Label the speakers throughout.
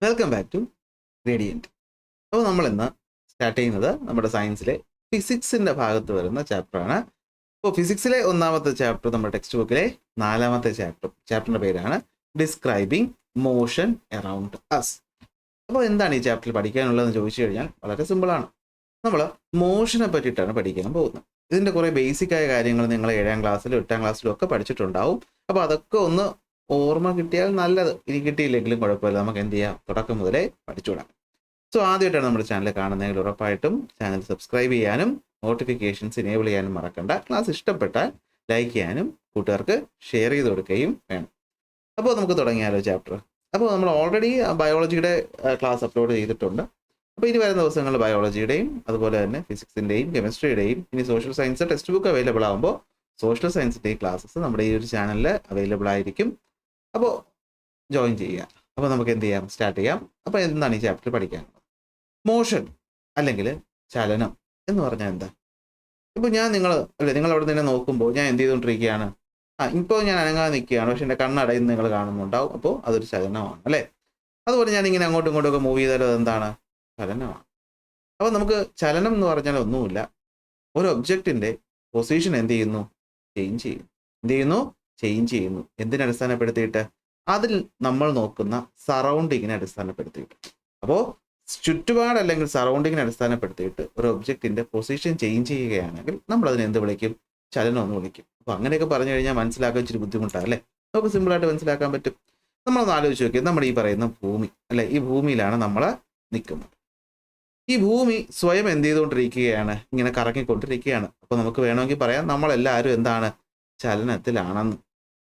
Speaker 1: Welcome back to gradient. അപ്പോൾ നമ്മളിന്ന് start ചെയ്യുന്നത് നമ്മുടെ സയൻസിലെ ഫിസിക്സിൻ്റെ ഭാഗത്ത് വരുന്ന ചാപ്റ്ററാണ്. അപ്പോൾ ഫിസിക്സിലെ ഒന്നാമത്തെ ചാപ്റ്റർ നമ്മുടെ ടെക്സ്റ്റ് ബുക്കിലെ നാലാമത്തെ ചാപ്റ്ററിൻ്റെ പേരാണ് ഡിസ്ക്രൈബിങ് മോഷൻ അറൗണ്ട് അസ്. അപ്പോൾ എന്താണ് ഈ ചാപ്റ്ററിൽ പഠിക്കാനുള്ളതെന്ന് ചോദിച്ചു കഴിഞ്ഞാൽ വളരെ സിമ്പിളാണ്. നമ്മൾ മോഷനെ പറ്റിയിട്ടാണ് പഠിക്കാൻ പോകുന്നത്. ഇതിൻ്റെ കുറേ ബേസിക്കായ കാര്യങ്ങൾ നിങ്ങൾ 7ാം ക്ലാസ്സിലും 8ാം ക്ലാസ്സിലും ഒക്കെ പഠിച്ചിട്ടുണ്ടാവും. അപ്പോൾ അതൊക്കെ ഒന്ന് ഓർമ്മ കിട്ടിയാൽ നല്ലത്. ഇനി കിട്ടിയില്ലെങ്കിലും കുഴപ്പമില്ല, നമുക്ക് എന്ത് ചെയ്യാം, തുടക്കം മുതലേ പഠിച്ചുവിടാം. സോ ആദ്യമായിട്ടാണ് നമ്മുടെ ചാനൽ കാണുന്നതെങ്കിൽ ഉറപ്പായിട്ടും ചാനൽ സബ്സ്ക്രൈബ് ചെയ്യാനും നോട്ടിഫിക്കേഷൻസ് എനേബിൾ ചെയ്യാനും മറക്കണ്ട. ക്ലാസ് ഇഷ്ടപ്പെട്ടാൽ ലൈക്ക് ചെയ്യാനും കൂട്ടുകാർക്ക് ഷെയർ ചെയ്ത് കൊടുക്കുകയും വേണം. അപ്പോൾ നമുക്ക് തുടങ്ങിയാലോ ചാപ്റ്റർ. അപ്പോൾ നമ്മൾ ഓൾറെഡി ബയോളജിയുടെ ക്ലാസ് അപ്ലോഡ് ചെയ്തിട്ടുണ്ട്. അപ്പോൾ ഇനി വരുന്ന ദിവസങ്ങളിൽ ബയോളജിയുടെയും അതുപോലെ തന്നെ ഫിസിക്സിൻ്റെയും കെമിസ്ട്രിയുടെയും ഇനി social science text book available ആകുമ്പോൾ സോഷ്യൽ സയൻസിൻ്റെയും ക്ലാസ്സസ് നമ്മുടെ ഈ ഒരു ചാനലിൽ അവൈലബിൾ ആയിരിക്കും. അപ്പോൾ ജോയിൻ ചെയ്യുക. അപ്പോൾ നമുക്ക് എന്ത് ചെയ്യാം, സ്റ്റാർട്ട് ചെയ്യാം. അപ്പോൾ എന്താണ് ഈ ചാപ്റ്റർ പഠിക്കാനുള്ളത്? മോഷൻ അല്ലെങ്കിൽ ചലനം എന്ന് പറഞ്ഞാൽ എന്താ? ഇപ്പോൾ നിങ്ങൾ അവിടെ നിന്ന് നോക്കുമ്പോൾ ഞാൻ എന്ത് ചെയ്തുകൊണ്ടിരിക്കുകയാണ്? ഇപ്പോൾ ഞാൻ അനങ്ങാതെ നിൽക്കുകയാണ്, പക്ഷെ എൻ്റെ കണ്ണടയുന്ന നിങ്ങൾ കാണുന്നുണ്ടാവും. അപ്പോൾ അതൊരു ചലനമാണ് അല്ലേ? അതുപോലെ ഞാനിങ്ങനെ അങ്ങോട്ടും ഇങ്ങോട്ടും മൂവ് ചെയ്താലും അതെന്താണ്? ചലനമാണ്. അപ്പോൾ നമുക്ക് ചലനം എന്ന് പറഞ്ഞാൽ ഒന്നുമില്ല, ഒരു ഒബ്ജക്റ്റിൻ്റെ പൊസിഷൻ എന്ത് ചെയ്യുന്നു? ചേഞ്ച് ചെയ്യുന്നു. ചേഞ്ച് ചെയ്യുന്നു. എന്തിനെ അടിസ്ഥാനപ്പെടുത്തിയിട്ട്? അതിൽ നമ്മൾ നോക്കുന്ന സറൗണ്ടിങ്ങിനെ അടിസ്ഥാനപ്പെടുത്തിയിട്ട്. അപ്പോൾ ചുറ്റുപാട് അല്ലെങ്കിൽ സറൗണ്ടിങ്ങിനെ അടിസ്ഥാനപ്പെടുത്തിയിട്ട് ഒരു ഒബ്ജക്റ്റിൻ്റെ പൊസിഷൻ ചേഞ്ച് ചെയ്യുകയാണെങ്കിൽ നമ്മൾ അതിനെ എന്ത് വിളിക്കും? ചലനം എന്ന് വിളിക്കും. അപ്പോൾ അങ്ങനെയൊക്കെ പറഞ്ഞു കഴിഞ്ഞാൽ മനസ്സിലാക്കാൻ ഇച്ചിരി ബുദ്ധിമുട്ടാണ് അല്ലേ? നമുക്ക് സിമ്പിളായിട്ട് മനസ്സിലാക്കാൻ പറ്റും. നമ്മളൊന്ന് ആലോചിച്ച് നോക്കി, നമ്മുടെ ഈ പറയുന്ന ഭൂമി അല്ലേ, ഈ ഭൂമിയിലാണ് നമ്മൾ നിൽക്കുന്നത്. ഈ ഭൂമി സ്വയം എന്ത് ചെയ്തുകൊണ്ടിരിക്കുകയാണ്? ഇങ്ങനെ കറങ്ങിക്കൊണ്ടിരിക്കുകയാണ്. അപ്പോൾ നമുക്ക് വേണമെങ്കിൽ പറയാം നമ്മളെല്ലാവരും എന്താണ്? ചലനത്തിലാണെന്ന്.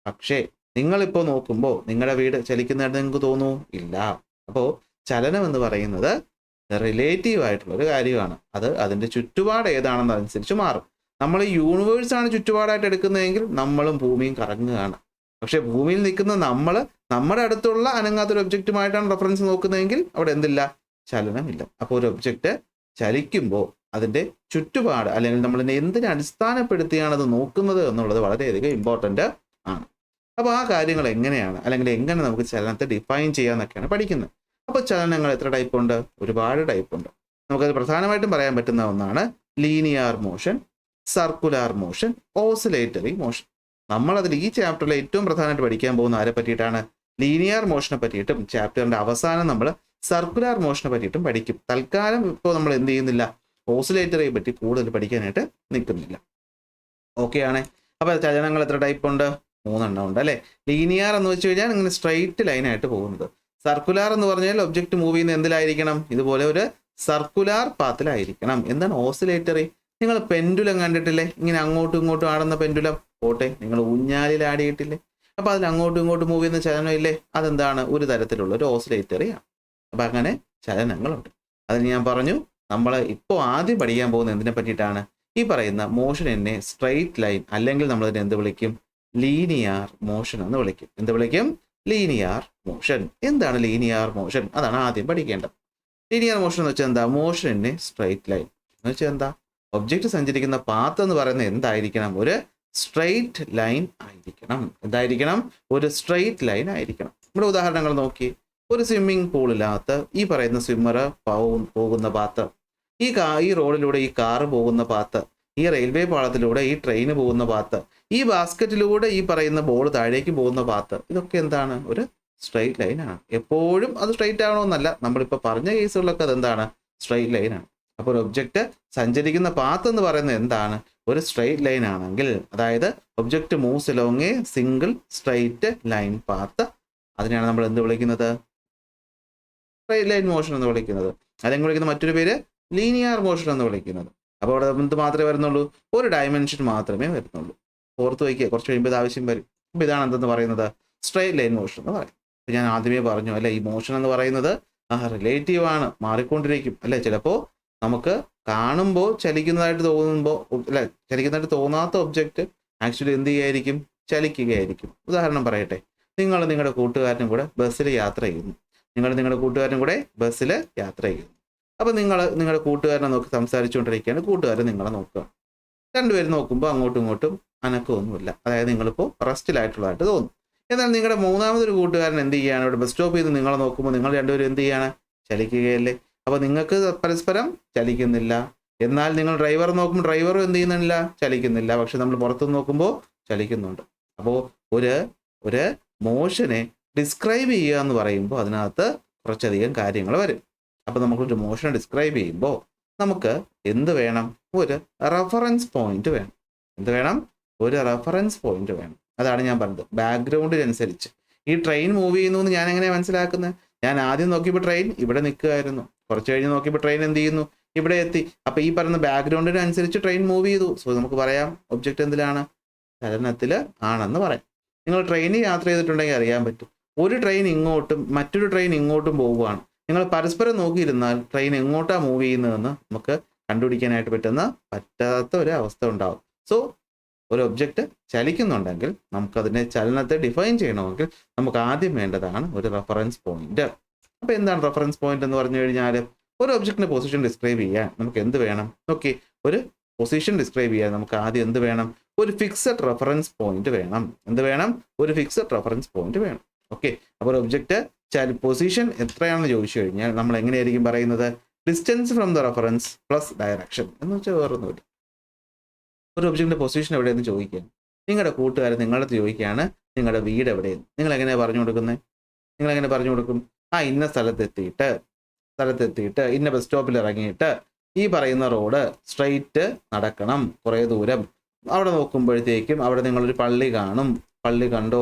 Speaker 1: പക്ഷേ നിങ്ങളിപ്പോൾ നോക്കുമ്പോൾ നിങ്ങളുടെ വീട് ചലിക്കുന്നതായിട്ട് നിങ്ങൾക്ക് തോന്നുമോ? ഇല്ല. അപ്പോൾ ചലനം എന്ന് പറയുന്നത് റിലേറ്റീവ് ആയിട്ടുള്ളൊരു കാര്യമാണ്. അത് അതിൻ്റെ ചുറ്റുപാട് ഏതാണെന്നതനുസരിച്ച് മാറും. നമ്മൾ ഈ യൂണിവേഴ്സാണ് ചുറ്റുപാടായിട്ട് എടുക്കുന്നതെങ്കിൽ നമ്മളും ഭൂമിയും കറങ്ങുകയാണ്. പക്ഷേ ഭൂമിയിൽ നിൽക്കുന്ന നമ്മൾ നമ്മുടെ അടുത്തുള്ള അനങ്ങാത്തൊരു ഒബ്ജക്റ്റുമായിട്ടാണ് റെഫറൻസ് നോക്കുന്നതെങ്കിൽ അവിടെ എന്തില്ല? ചലനമില്ല. അപ്പോൾ ഒരു ഒബ്ജക്റ്റ് ചലിക്കുമ്പോൾ അതിൻ്റെ ചുറ്റുപാട് അല്ലെങ്കിൽ നമ്മളിനെ എന്തിനെ അടിസ്ഥാനപ്പെടുത്തിയാണ് അത് നോക്കുന്നത് എന്നുള്ളത് വളരെയധികം ഇമ്പോർട്ടൻ്റ് ആണ്. അപ്പോൾ ആ കാര്യങ്ങൾ എങ്ങനെയാണ് അല്ലെങ്കിൽ എങ്ങനെ നമുക്ക് ചലനത്തെ ഡിഫൈൻ ചെയ്യാമെന്നൊക്കെയാണ് പഠിക്കുന്നത്. അപ്പോൾ ചലനങ്ങൾ എത്ര ടൈപ്പ് ഉണ്ട്? ഒരുപാട് ടൈപ്പ് ഉണ്ട്. നമുക്കത് പ്രധാനമായിട്ടും പറയാൻ പറ്റുന്ന ഒന്നാണ് linear motion, circular motion, oscillatory motion. നമ്മളതിൽ ഈ ചാപ്റ്ററിൽ ഏറ്റവും പ്രധാനമായിട്ട് പഠിക്കാൻ പോകുന്ന ആരെ പറ്റിയിട്ടാണ്? ലീനിയർ മോഷനെ പറ്റിയിട്ടും ചാപ്റ്ററിൻ്റെ അവസാനം നമ്മൾ സർക്കുലർ മോഷനെ പറ്റിയിട്ടും പഠിക്കും. തൽക്കാലം ഇപ്പോൾ നമ്മൾ എന്ത് ചെയ്യുന്നില്ല, ഓസിലേറ്ററിയെ പറ്റി കൂടുതൽ പഠിക്കാനായിട്ട് നിൽക്കുന്നില്ല. ഓക്കെ ആണേ. അപ്പോൾ ചലനങ്ങൾ എത്ര ടൈപ്പ് ഉണ്ട്? 3 എണ്ണം ഉണ്ട് അല്ലേ? ലീനിയർ എന്ന് വെച്ച് കഴിഞ്ഞാൽ ഇങ്ങനെ സ്ട്രെയിറ്റ് ലൈനായിട്ട് പോകുന്നത്. സർക്കുലർ എന്ന് പറഞ്ഞാൽ ഒബ്ജക്റ്റ് മൂവ് ചെയ്യുന്ന എന്തിലായിരിക്കണം? ഇതുപോലെ ഒരു സർക്കുലർ പാത്തിലായിരിക്കണം. എന്താണ് ഓസിലേറ്ററി? നിങ്ങൾ പെൻഡുലം കണ്ടിട്ടില്ലേ? ഇങ്ങനെ അങ്ങോട്ടും ഇങ്ങോട്ടും ആടുന്ന പെൻഡുലം. പോട്ടെ, നിങ്ങൾ ഊഞ്ഞാലിൽ ആടിയിട്ടില്ലേ? അപ്പോൾ അതിൽ അങ്ങോട്ടും ഇങ്ങോട്ടും മൂവ് ചെയ്യുന്ന ചലനം ഇല്ലേ? അതെന്താണ്? ഒരു തരത്തിലുള്ള ഒരു ഓസിലേറ്ററി ആണ്. അപ്പം അങ്ങനെ ചലനങ്ങളുണ്ട്. അതിന് ഞാൻ പറഞ്ഞു, നമ്മൾ ഇപ്പോൾ ആദ്യം പഠിക്കാൻ പോകുന്ന എന്തിനെ പറ്റിയിട്ടാണ്? ഈ പറയുന്ന മോഷൻ എന്നെ സ്ട്രെയിറ്റ് ലൈൻ അല്ലെങ്കിൽ നമ്മളതിനെ എന്ത് വിളിക്കും? ലീനിയർ മോഷൻ എന്ന് വിളിക്കും. എന്ത് വിളിക്കും? Linear motion. എന്താണ് ലീനിയർ മോഷൻ? അതാണ് ആദ്യം പഠിക്കേണ്ടത്. ലീനിയർ മോഷൻ എന്ന് വെച്ചാൽ എന്താ? മോഷൻ എന്നെ സ്ട്രെയിറ്റ് ലൈൻ എന്ന് വെച്ചാൽ എന്താ? ഒബ്ജക്റ്റ് സഞ്ചരിക്കുന്ന പാത്ത് എന്ന് പറയുന്നത് എന്തായിരിക്കണം? ഒരു സ്ട്രെയിറ്റ് ലൈൻ ആയിരിക്കണം. എന്തായിരിക്കണം? ഒരു സ്ട്രെയിറ്റ് ലൈൻ ആയിരിക്കണം. നമ്മുടെ ഉദാഹരണങ്ങൾ നോക്കി. ഒരു സ്വിമ്മിംഗ് പൂളിനകത്ത് ഈ പറയുന്ന സ്വിമ്മർ പോകുന്ന പാത്ത്, ഈ റോഡിലൂടെ ഈ കാറ് പോകുന്ന പാത്ത്, ഈ റെയിൽവേ പാളത്തിലൂടെ ഈ ട്രെയിന് പോകുന്ന പാത്ത്, ഈ ബാസ്ക്കറ്റിലൂടെ ഈ പറയുന്ന ബോൾ താഴേക്ക് പോകുന്ന പാത്ത്, ഇതൊക്കെ എന്താണ്? ഒരു സ്ട്രെയിറ്റ് ലൈനാണ്. എപ്പോഴും അത് സ്ട്രെയിറ്റ് ആവണമെന്നല്ല, നമ്മളിപ്പോൾ പറഞ്ഞ കേസുകളിലൊക്കെ അതെന്താണ്? സ്ട്രെയിറ്റ് ലൈനാണ്. അപ്പോൾ ഒരു ഒബ്ജക്റ്റ് സഞ്ചരിക്കുന്ന പാത്ത് എന്ന് പറയുന്നത് എന്താണ്? ഒരു സ്ട്രെയിറ്റ് ലൈൻ ആണെങ്കിൽ, അതായത് object moves along A single straight line path, അതിനെയാണ് നമ്മൾ എന്ത് വിളിക്കുന്നത്? സ്ട്രെയിറ്റ് ലൈൻ മോഷൻ എന്ന് വിളിക്കുന്നത്. അല്ലെങ്കിൽ വിളിക്കുന്ന മറ്റൊരു പേര് ലീനിയർ മോഷൻ എന്ന് വിളിക്കുന്നത്. അപ്പോൾ അവിടെ എന്ത് മാത്രമേ വരുന്നുള്ളൂ? ഒരു ഡയമെൻഷൻ മാത്രമേ വരുന്നുള്ളൂ. ഓർത്ത് വയ്ക്കുക, കുറച്ച് കഴിയുമ്പോൾ ഇത് ആവശ്യം വരും. അപ്പോൾ ഇതാണ് എന്തെന്ന് പറയുന്നത്? സ്ട്രെയിറ്റ് ലൈൻ മോഷൻ എന്ന് പറയും. അപ്പോൾ ഞാൻ ആദ്യമേ പറഞ്ഞു അല്ലേ, ഈ മോഷൻ എന്ന് പറയുന്നത് റിലേറ്റീവ് ആണ്, മാറിക്കൊണ്ടിരിക്കും അല്ലേ. ചിലപ്പോൾ നമുക്ക് കാണുമ്പോൾ ചലിക്കുന്നതായിട്ട് തോന്നുമ്പോൾ അല്ലെ, ചലിക്കുന്നതായിട്ട് തോന്നാത്ത ഒബ്ജക്റ്റ് ആക്ച്വലി എന്ത് ചെയ്യുകയായിരിക്കും? ചലിക്കുകയായിരിക്കും. ഉദാഹരണം പറയട്ടെ, നിങ്ങളുടെ കൂട്ടുകാരനും കൂടെ ബസ്സിൽ യാത്ര ചെയ്യുന്നു. അപ്പോൾ നിങ്ങളുടെ കൂട്ടുകാരനെ നോക്കി സംസാരിച്ചുകൊണ്ടിരിക്കുകയാണ്. കൂട്ടുകാരൻ നിങ്ങളെ നോക്കുക. രണ്ടുപേരും നോക്കുമ്പോൾ അങ്ങോട്ടും ഇങ്ങോട്ടും അനക്കമൊന്നുമില്ല. അതായത് നിങ്ങളിപ്പോൾ റെസ്റ്റിലായിട്ടുള്ളതായിട്ട് തോന്നും. എന്നാൽ നിങ്ങളുടെ മൂന്നാമതൊരു കൂട്ടുകാരൻ എന്ത് ചെയ്യാണ്? ഇവിടെ ബസ് സ്റ്റോപ്പ് ചെയ്ത് നിങ്ങളെ നോക്കുമ്പോൾ നിങ്ങൾ രണ്ടുപേരും എന്ത് ചെയ്യാണ്? ചലിക്കുകയല്ലേ. അപ്പോൾ നിങ്ങൾക്ക് പരസ്പരം ചലിക്കുന്നില്ല. എന്നാൽ നിങ്ങൾ ഡ്രൈവർ നോക്കുമ്പോൾ ഡ്രൈവറും എന്ത് ചെയ്യുന്നില്ല? ചലിക്കുന്നില്ല. പക്ഷെ നമ്മൾ പുറത്തുനിന്ന് നോക്കുമ്പോൾ ചലിക്കുന്നുണ്ട്. അപ്പോൾ ഒരു മോഷനെ ഡിസ്ക്രൈബ് ചെയ്യുക എന്ന് പറയുമ്പോൾ അതിനകത്ത് കുറച്ചധികം കാര്യങ്ങൾ വരും. അപ്പോൾ നമുക്കൊരു മോഷനെ ഡിസ്ക്രൈബ് ചെയ്യുമ്പോൾ നമുക്ക് എന്ത് വേണം? ഒരു റെഫറൻസ് പോയിന്റ് വേണം. എന്ത് വേണം? ഒരു റെഫറൻസ് പോയിന്റ് വേണം. അതാണ് ഞാൻ പറഞ്ഞത്, ബാക്ക്ഗ്രൗണ്ടിനനുസരിച്ച്. ഈ ട്രെയിൻ മൂവ് ചെയ്യുന്നു എന്ന് ഞാൻ എങ്ങനെയാണ് മനസ്സിലാക്കുന്നത്? ഞാൻ ആദ്യം നോക്കിയപ്പോൾ ട്രെയിൻ ഇവിടെ നിൽക്കുമായിരുന്നു, കുറച്ച് കഴിഞ്ഞ് നോക്കിയപ്പോൾ ട്രെയിൻ എന്ത് ചെയ്യുന്നു? ഇവിടെ എത്തി. അപ്പോൾ ഈ പറയുന്ന ബാക്ക്ഗ്രൗണ്ടിനനുസരിച്ച് ട്രെയിൻ മൂവ് ചെയ്തു. സോ നമുക്ക് പറയാം ഒബ്ജക്റ്റ് എന്തിലാണ്? ചലനത്തിൽ ആണെന്ന് പറയാം. നിങ്ങൾ ട്രെയിനിൽ യാത്ര ചെയ്തിട്ടുണ്ടെങ്കിൽ അറിയാൻ പറ്റും, ഒരു ട്രെയിൻ ഇങ്ങോട്ടും മറ്റൊരു ട്രെയിൻ ഇങ്ങോട്ടും പോവുകയാണ്. നിങ്ങൾ പരസ്പരം നോക്കിയിരുന്നാൽ ട്രെയിൻ എങ്ങോട്ടാണ് മൂവ് ചെയ്യുന്നതെന്ന് നമുക്ക് കണ്ടുപിടിക്കാനായിട്ട് പറ്റാത്ത ഒരു അവസ്ഥ ഉണ്ടാകും. സോ ഒരു ഒബ്ജക്റ്റ് ചലിക്കുന്നുണ്ടെങ്കിൽ നമുക്കതിനെ ചലനത്തെ ഡിഫൈൻ ചെയ്യണമെങ്കിൽ നമുക്ക് ആദ്യം വേണ്ടതാണ് ഒരു റെഫറൻസ് പോയിന്റ്. അപ്പോൾ എന്താണ് റെഫറൻസ് പോയിന്റ് എന്ന് പറഞ്ഞു കഴിഞ്ഞാൽ, ഒരു ഒബ്ജക്റ്റിന്റെ പൊസിഷൻ ഡിസ്ക്രൈബ് ചെയ്യാൻ നമുക്ക് എന്ത് വേണം? ഓക്കെ, ഒരു പൊസിഷൻ ഡിസ്ക്രൈബ് ചെയ്യാൻ നമുക്ക് ആദ്യം എന്ത് വേണം? ഒരു ഫിക്സഡ് റെഫറൻസ് പോയിന്റ് വേണം. എന്ത് വേണം? ഒരു ഫിക്സഡ് റെഫറൻസ് പോയിന്റ് വേണം. ഓക്കെ, അപ്പോൾ ഒരു ഒബ്ജക്റ്റ് പൊസിഷൻ എത്രയാണെന്ന് ചോദിച്ചു കഴിഞ്ഞാൽ നമ്മൾ എങ്ങനെയായിരിക്കും പറയുന്നത്? Distance from the reference plus direction എന്ന് വെച്ചാൽ വേറൊന്നുമില്ല. ഒരു ഒബ്ജക്റ്റിന്റെ പൊസിഷൻ എവിടെയെന്ന് ചോദിക്കുക, നിങ്ങളുടെ കൂട്ടുകാരൻ നിങ്ങളുടെ ചോദിക്കുകയാണ് നിങ്ങളുടെ വീട് എവിടെയെന്ന്. നിങ്ങൾ എങ്ങനെയാണ് പറഞ്ഞു കൊടുക്കുന്നത്? നിങ്ങൾ എങ്ങനെ പറഞ്ഞു കൊടുക്കും? ഇന്ന സ്ഥലത്തെത്തിയിട്ട് ഇന്ന ബസ് സ്റ്റോപ്പിൽ ഇറങ്ങിയിട്ട് ഈ പറയുന്ന റോഡ് സ്ട്രെയിറ്റ് നടക്കണം കുറേ ദൂരം. അവിടെ നോക്കുമ്പോഴത്തേക്കും അവിടെ നിങ്ങളൊരു പള്ളി കാണും. പള്ളി കണ്ടു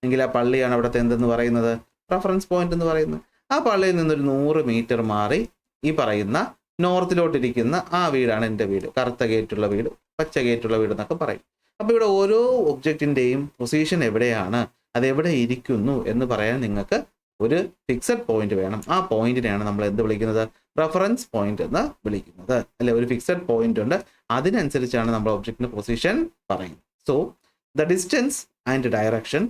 Speaker 1: എങ്കിൽ ആ പള്ളിയാണ് അവിടുത്തെ എന്തെന്ന് പറയുന്നത്? റെഫറൻസ് പോയിന്റ് എന്ന് പറയുന്നത്. ആ പള്ളിയിൽ നിന്നൊരു 100 മീറ്റർ മാറി ഈ പറയുന്ന നോർത്തിലോട്ടിരിക്കുന്ന ആ വീടാണ് എൻ്റെ വീട്. കറുത്ത ഗേറ്റുള്ള വീട്, പച്ച ഗേറ്റുള്ള വീട് എന്നൊക്കെ പറയും. അപ്പോൾ ഇവിടെ ഓരോ ഒബ്ജക്റ്റിൻ്റെയും പൊസിഷൻ എവിടെയാണ്, അതെവിടെ ഇരിക്കുന്നു എന്ന് പറയാൻ നിങ്ങൾക്ക് ഒരു ഫിക്സഡ് പോയിന്റ് വേണം. ആ പോയിന്റിനെയാണ് നമ്മൾ എന്ത് വിളിക്കുന്നത്? റെഫറൻസ് പോയിന്റ് എന്ന് വിളിക്കുന്നത്. അല്ലെ, ഒരു ഫിക്സഡ് പോയിന്റ് ഉണ്ട്, അതിനനുസരിച്ചാണ് നമ്മൾ ഒബ്ജക്റ്റിന്റെ പൊസിഷൻ പറയുന്നത്. So the distance and direction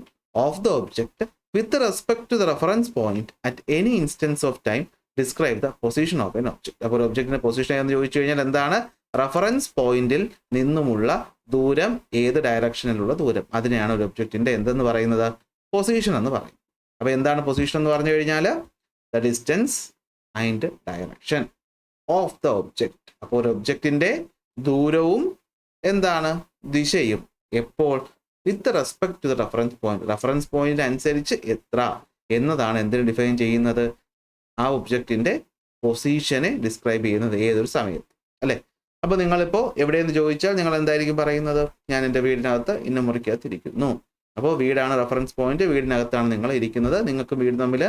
Speaker 1: of the object with respect to the reference point at any instance of time describe the position of an object. അപ്പോൾ ഒരു ഒബ്ജക്റ്റിന്റെ പൊസിഷൻ എന്ന് ചോദിച്ചു കഴിഞ്ഞാൽ എന്താണ്? റെഫറൻസ് പോയിന്റിൽ നിന്നുമുള്ള ദൂരം, ഏത് ഡയറക്ഷനിലുള്ള ദൂരം, അതിനെയാണ് ഒരു ഒബ്ജക്റ്റിന്റെ എന്തെന്ന് പറയുന്നത്? പൊസിഷൻ എന്ന് പറയും. അപ്പോൾ എന്താണ് പൊസിഷൻ എന്ന് പറഞ്ഞു കഴിഞ്ഞാൽ the distance and direction of the object. അപ്പോൾ ഒരു ഒബ്ജക്റ്റിന്റെ ദൂരവും എന്താണ്? ദിശയും എപ്പോൾ? With respect to the reference point. Reference point അനുസരിച്ച് എത്ര എന്നതാണ് എന്തിന് ഡിഫൈൻ ചെയ്യുന്നത്? ആ ഒബ്ജക്റ്റിന്റെ പൊസിഷനെ ഡിസ്ക്രൈബ് ചെയ്യുന്നത് ഏതൊരു സമയത്ത്, അല്ലേ? അപ്പോൾ നിങ്ങളിപ്പോൾ എവിടെയെന്ന് ചോദിച്ചാൽ നിങ്ങൾ എന്തായിരിക്കും പറയുന്നത്? ഞാൻ എൻ്റെ വീടിനകത്ത് ഇന്ന മുറിക്കകത്ത് ഇരിക്കുന്നു. അപ്പോൾ വീടാണ് റെഫറൻസ് പോയിന്റ്, വീടിനകത്താണ് നിങ്ങൾ ഇരിക്കുന്നത്. നിങ്ങൾക്ക് വീട് തമ്മിൽ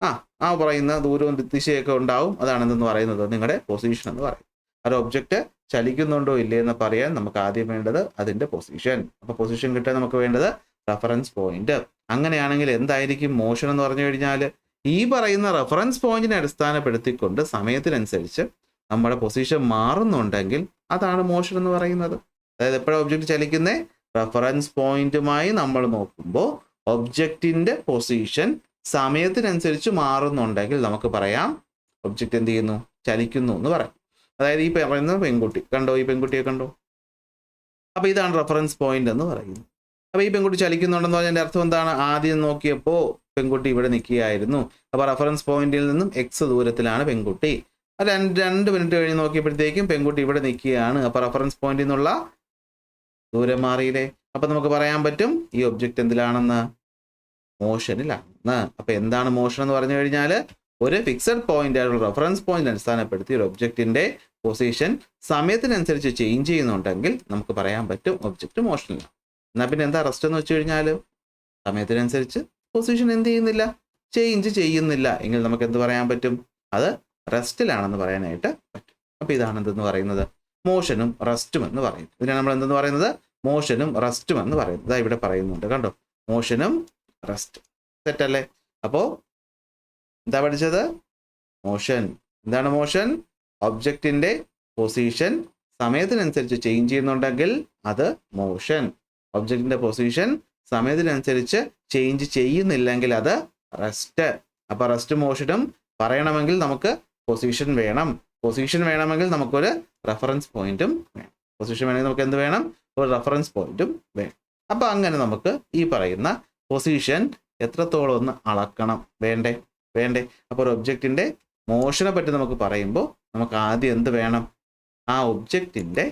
Speaker 1: ആ പറയുന്ന ദൂരവും ദിശയൊക്കെ ഉണ്ടാവും. അതാണ് എന്തെന്ന് പറയുന്നത്? നിങ്ങളുടെ പൊസിഷൻ എന്ന് പറയും. ഒരു ഒബ്ജക്റ്റ് ചലിക്കുന്നുണ്ടോ ഇല്ലേ എന്ന് പറയാൻ നമുക്ക് ആദ്യം വേണ്ടത് അതിൻ്റെ പൊസിഷൻ. അപ്പോൾ പൊസിഷൻ കിട്ടാൻ നമുക്ക് വേണ്ടത് റെഫറൻസ് പോയിന്റ്. അങ്ങനെയാണെങ്കിൽ എന്തായിരിക്കും മോഷൻ എന്ന് പറഞ്ഞു കഴിഞ്ഞാൽ, ഈ പറയുന്ന റെഫറൻസ് പോയിന്റിനെ അടിസ്ഥാനപ്പെടുത്തിക്കൊണ്ട് സമയത്തിനനുസരിച്ച് നമ്മുടെ പൊസിഷൻ മാറുന്നുണ്ടെങ്കിൽ അതാണ് മോഷൻ എന്ന് പറയുന്നത്. അതായത് എപ്പോഴാണ് ഒബ്ജക്റ്റ് ചലിക്കുന്നത്? റെഫറൻസ് പോയിന്റുമായി നമ്മൾ നോക്കുമ്പോൾ ഒബ്ജക്റ്റിന്റെ പൊസിഷൻ സമയത്തിനനുസരിച്ച് മാറുന്നുണ്ടെങ്കിൽ നമുക്ക് പറയാം ഒബ്ജക്റ്റ് എന്ത് ചെയ്യുന്നു? ചലിക്കുന്നു എന്ന് പറയാം. അതായത് ഈ പറയുന്ന പെൺകുട്ടി കണ്ടോ, ഈ പെൺകുട്ടിയെ കണ്ടോ? അപ്പോൾ ഇതാണ് റെഫറൻസ് പോയിന്റ് എന്ന് പറയുന്നത്. അപ്പോൾ ഈ പെൺകുട്ടി ചലിക്കുന്നുണ്ടെന്ന് പറഞ്ഞതിൻ്റെ അർത്ഥം എന്താണ്? ആദ്യം നോക്കിയപ്പോൾ പെൺകുട്ടി ഇവിടെ നിൽക്കുകയായിരുന്നു. അപ്പോൾ റെഫറൻസ് പോയിന്റിൽ നിന്നും എക്സ് ദൂരത്തിലാണ് പെൺകുട്ടി. 2 മിനിറ്റ് കഴിഞ്ഞ് നോക്കിയപ്പോഴത്തേക്കും പെൺകുട്ടി ഇവിടെ നിൽക്കുകയാണ്. അപ്പോൾ റെഫറൻസ് പോയിന്റിൽ നിന്നുള്ള ദൂരം മാറിയില്ലേ? അപ്പോൾ നമുക്ക് പറയാൻ പറ്റും ഈ ഒബ്ജക്റ്റ് എന്തിലാണെന്ന്? മോഷനിലാണെന്ന്. അപ്പോൾ എന്താണ് മോഷൻ എന്ന് പറഞ്ഞു കഴിഞ്ഞാൽ, ഒരു ഫിക്സഡ് പോയിന്റ് ആയിട്ടുള്ള റെഫറൻസ് പോയിന്റ് അടിസ്ഥാനപ്പെടുത്തി ഒരു ഒബ്ജക്റ്റിന്റെ പൊസിഷൻ സമയത്തിനനുസരിച്ച് ചേഞ്ച് ചെയ്യുന്നുണ്ടെങ്കിൽ നമുക്ക് പറയാൻ പറ്റും ഒബ്ജക്റ്റ് മോഷനിലാണ്. എന്നാൽ പിന്നെ എന്താ റെസ്റ്റ് എന്ന് വെച്ച് കഴിഞ്ഞാൽ, സമയത്തിനനുസരിച്ച് പൊസിഷൻ എന്ത് ചെയ്യുന്നില്ല? ചേഞ്ച് ചെയ്യുന്നില്ല എങ്കിൽ നമുക്ക് എന്ത് പറയാൻ പറ്റും? അത് റെസ്റ്റിലാണെന്ന് പറയാനായിട്ട് പറ്റും. അപ്പോൾ ഇതാണ് എന്തെന്ന് പറയുന്നത്? മോഷനും റെസ്റ്റും എന്ന് പറയും. ഇതിനാണ് നമ്മൾ എന്തെന്ന് പറയുന്നത്? മോഷനും റെസ്റ്റും എന്ന് പറയുന്നത്. ഇതാ ഇവിടെ പറയുന്നുണ്ട്, കണ്ടോ? മോഷനും റെസ്റ്റ്. സെറ്റല്ലേ? അപ്പോൾ എന്താ പഠിച്ചത്? മോഷൻ. എന്താണ് മോഷൻ? ഒബ്ജക്റ്റിന്റെ പൊസിഷൻ സമയത്തിനനുസരിച്ച് ചേഞ്ച് ചെയ്യുന്നുണ്ടെങ്കിൽ അത് മോഷൻ. ഒബ്ജക്റ്റിന്റെ പൊസിഷൻ സമയത്തിനനുസരിച്ച് ചേഞ്ച് ചെയ്യുന്നില്ലെങ്കിൽ അത് റെസ്റ്റ്. അപ്പോൾ റെസ്റ്റ് മോഷനും പറയണമെങ്കിൽ നമുക്ക് പൊസിഷൻ വേണം. പൊസിഷൻ വേണമെങ്കിൽ നമുക്കൊരു റെഫറൻസ് പോയിന്റും വേണം. പൊസിഷൻ വേണമെങ്കിൽ നമുക്ക് എന്ത് വേണം? ഒരു റെഫറൻസ് പോയിന്റും വേണം. അപ്പോൾ അങ്ങനെ നമുക്ക് ഈ പറയുന്ന പൊസിഷൻ എത്രത്തോളം ഒന്ന് അളക്കണം, വേണ്ടേ? അപ്പോൾ ഒരു ഒബ്ജക്റ്റിൻ്റെ മോഷനെ പറ്റി നമുക്ക് പറയുമ്പോൾ നമുക്ക് ആദ്യം എന്ത് വേണം? ആ ഒബ്ജക്റ്റിൻ്റെ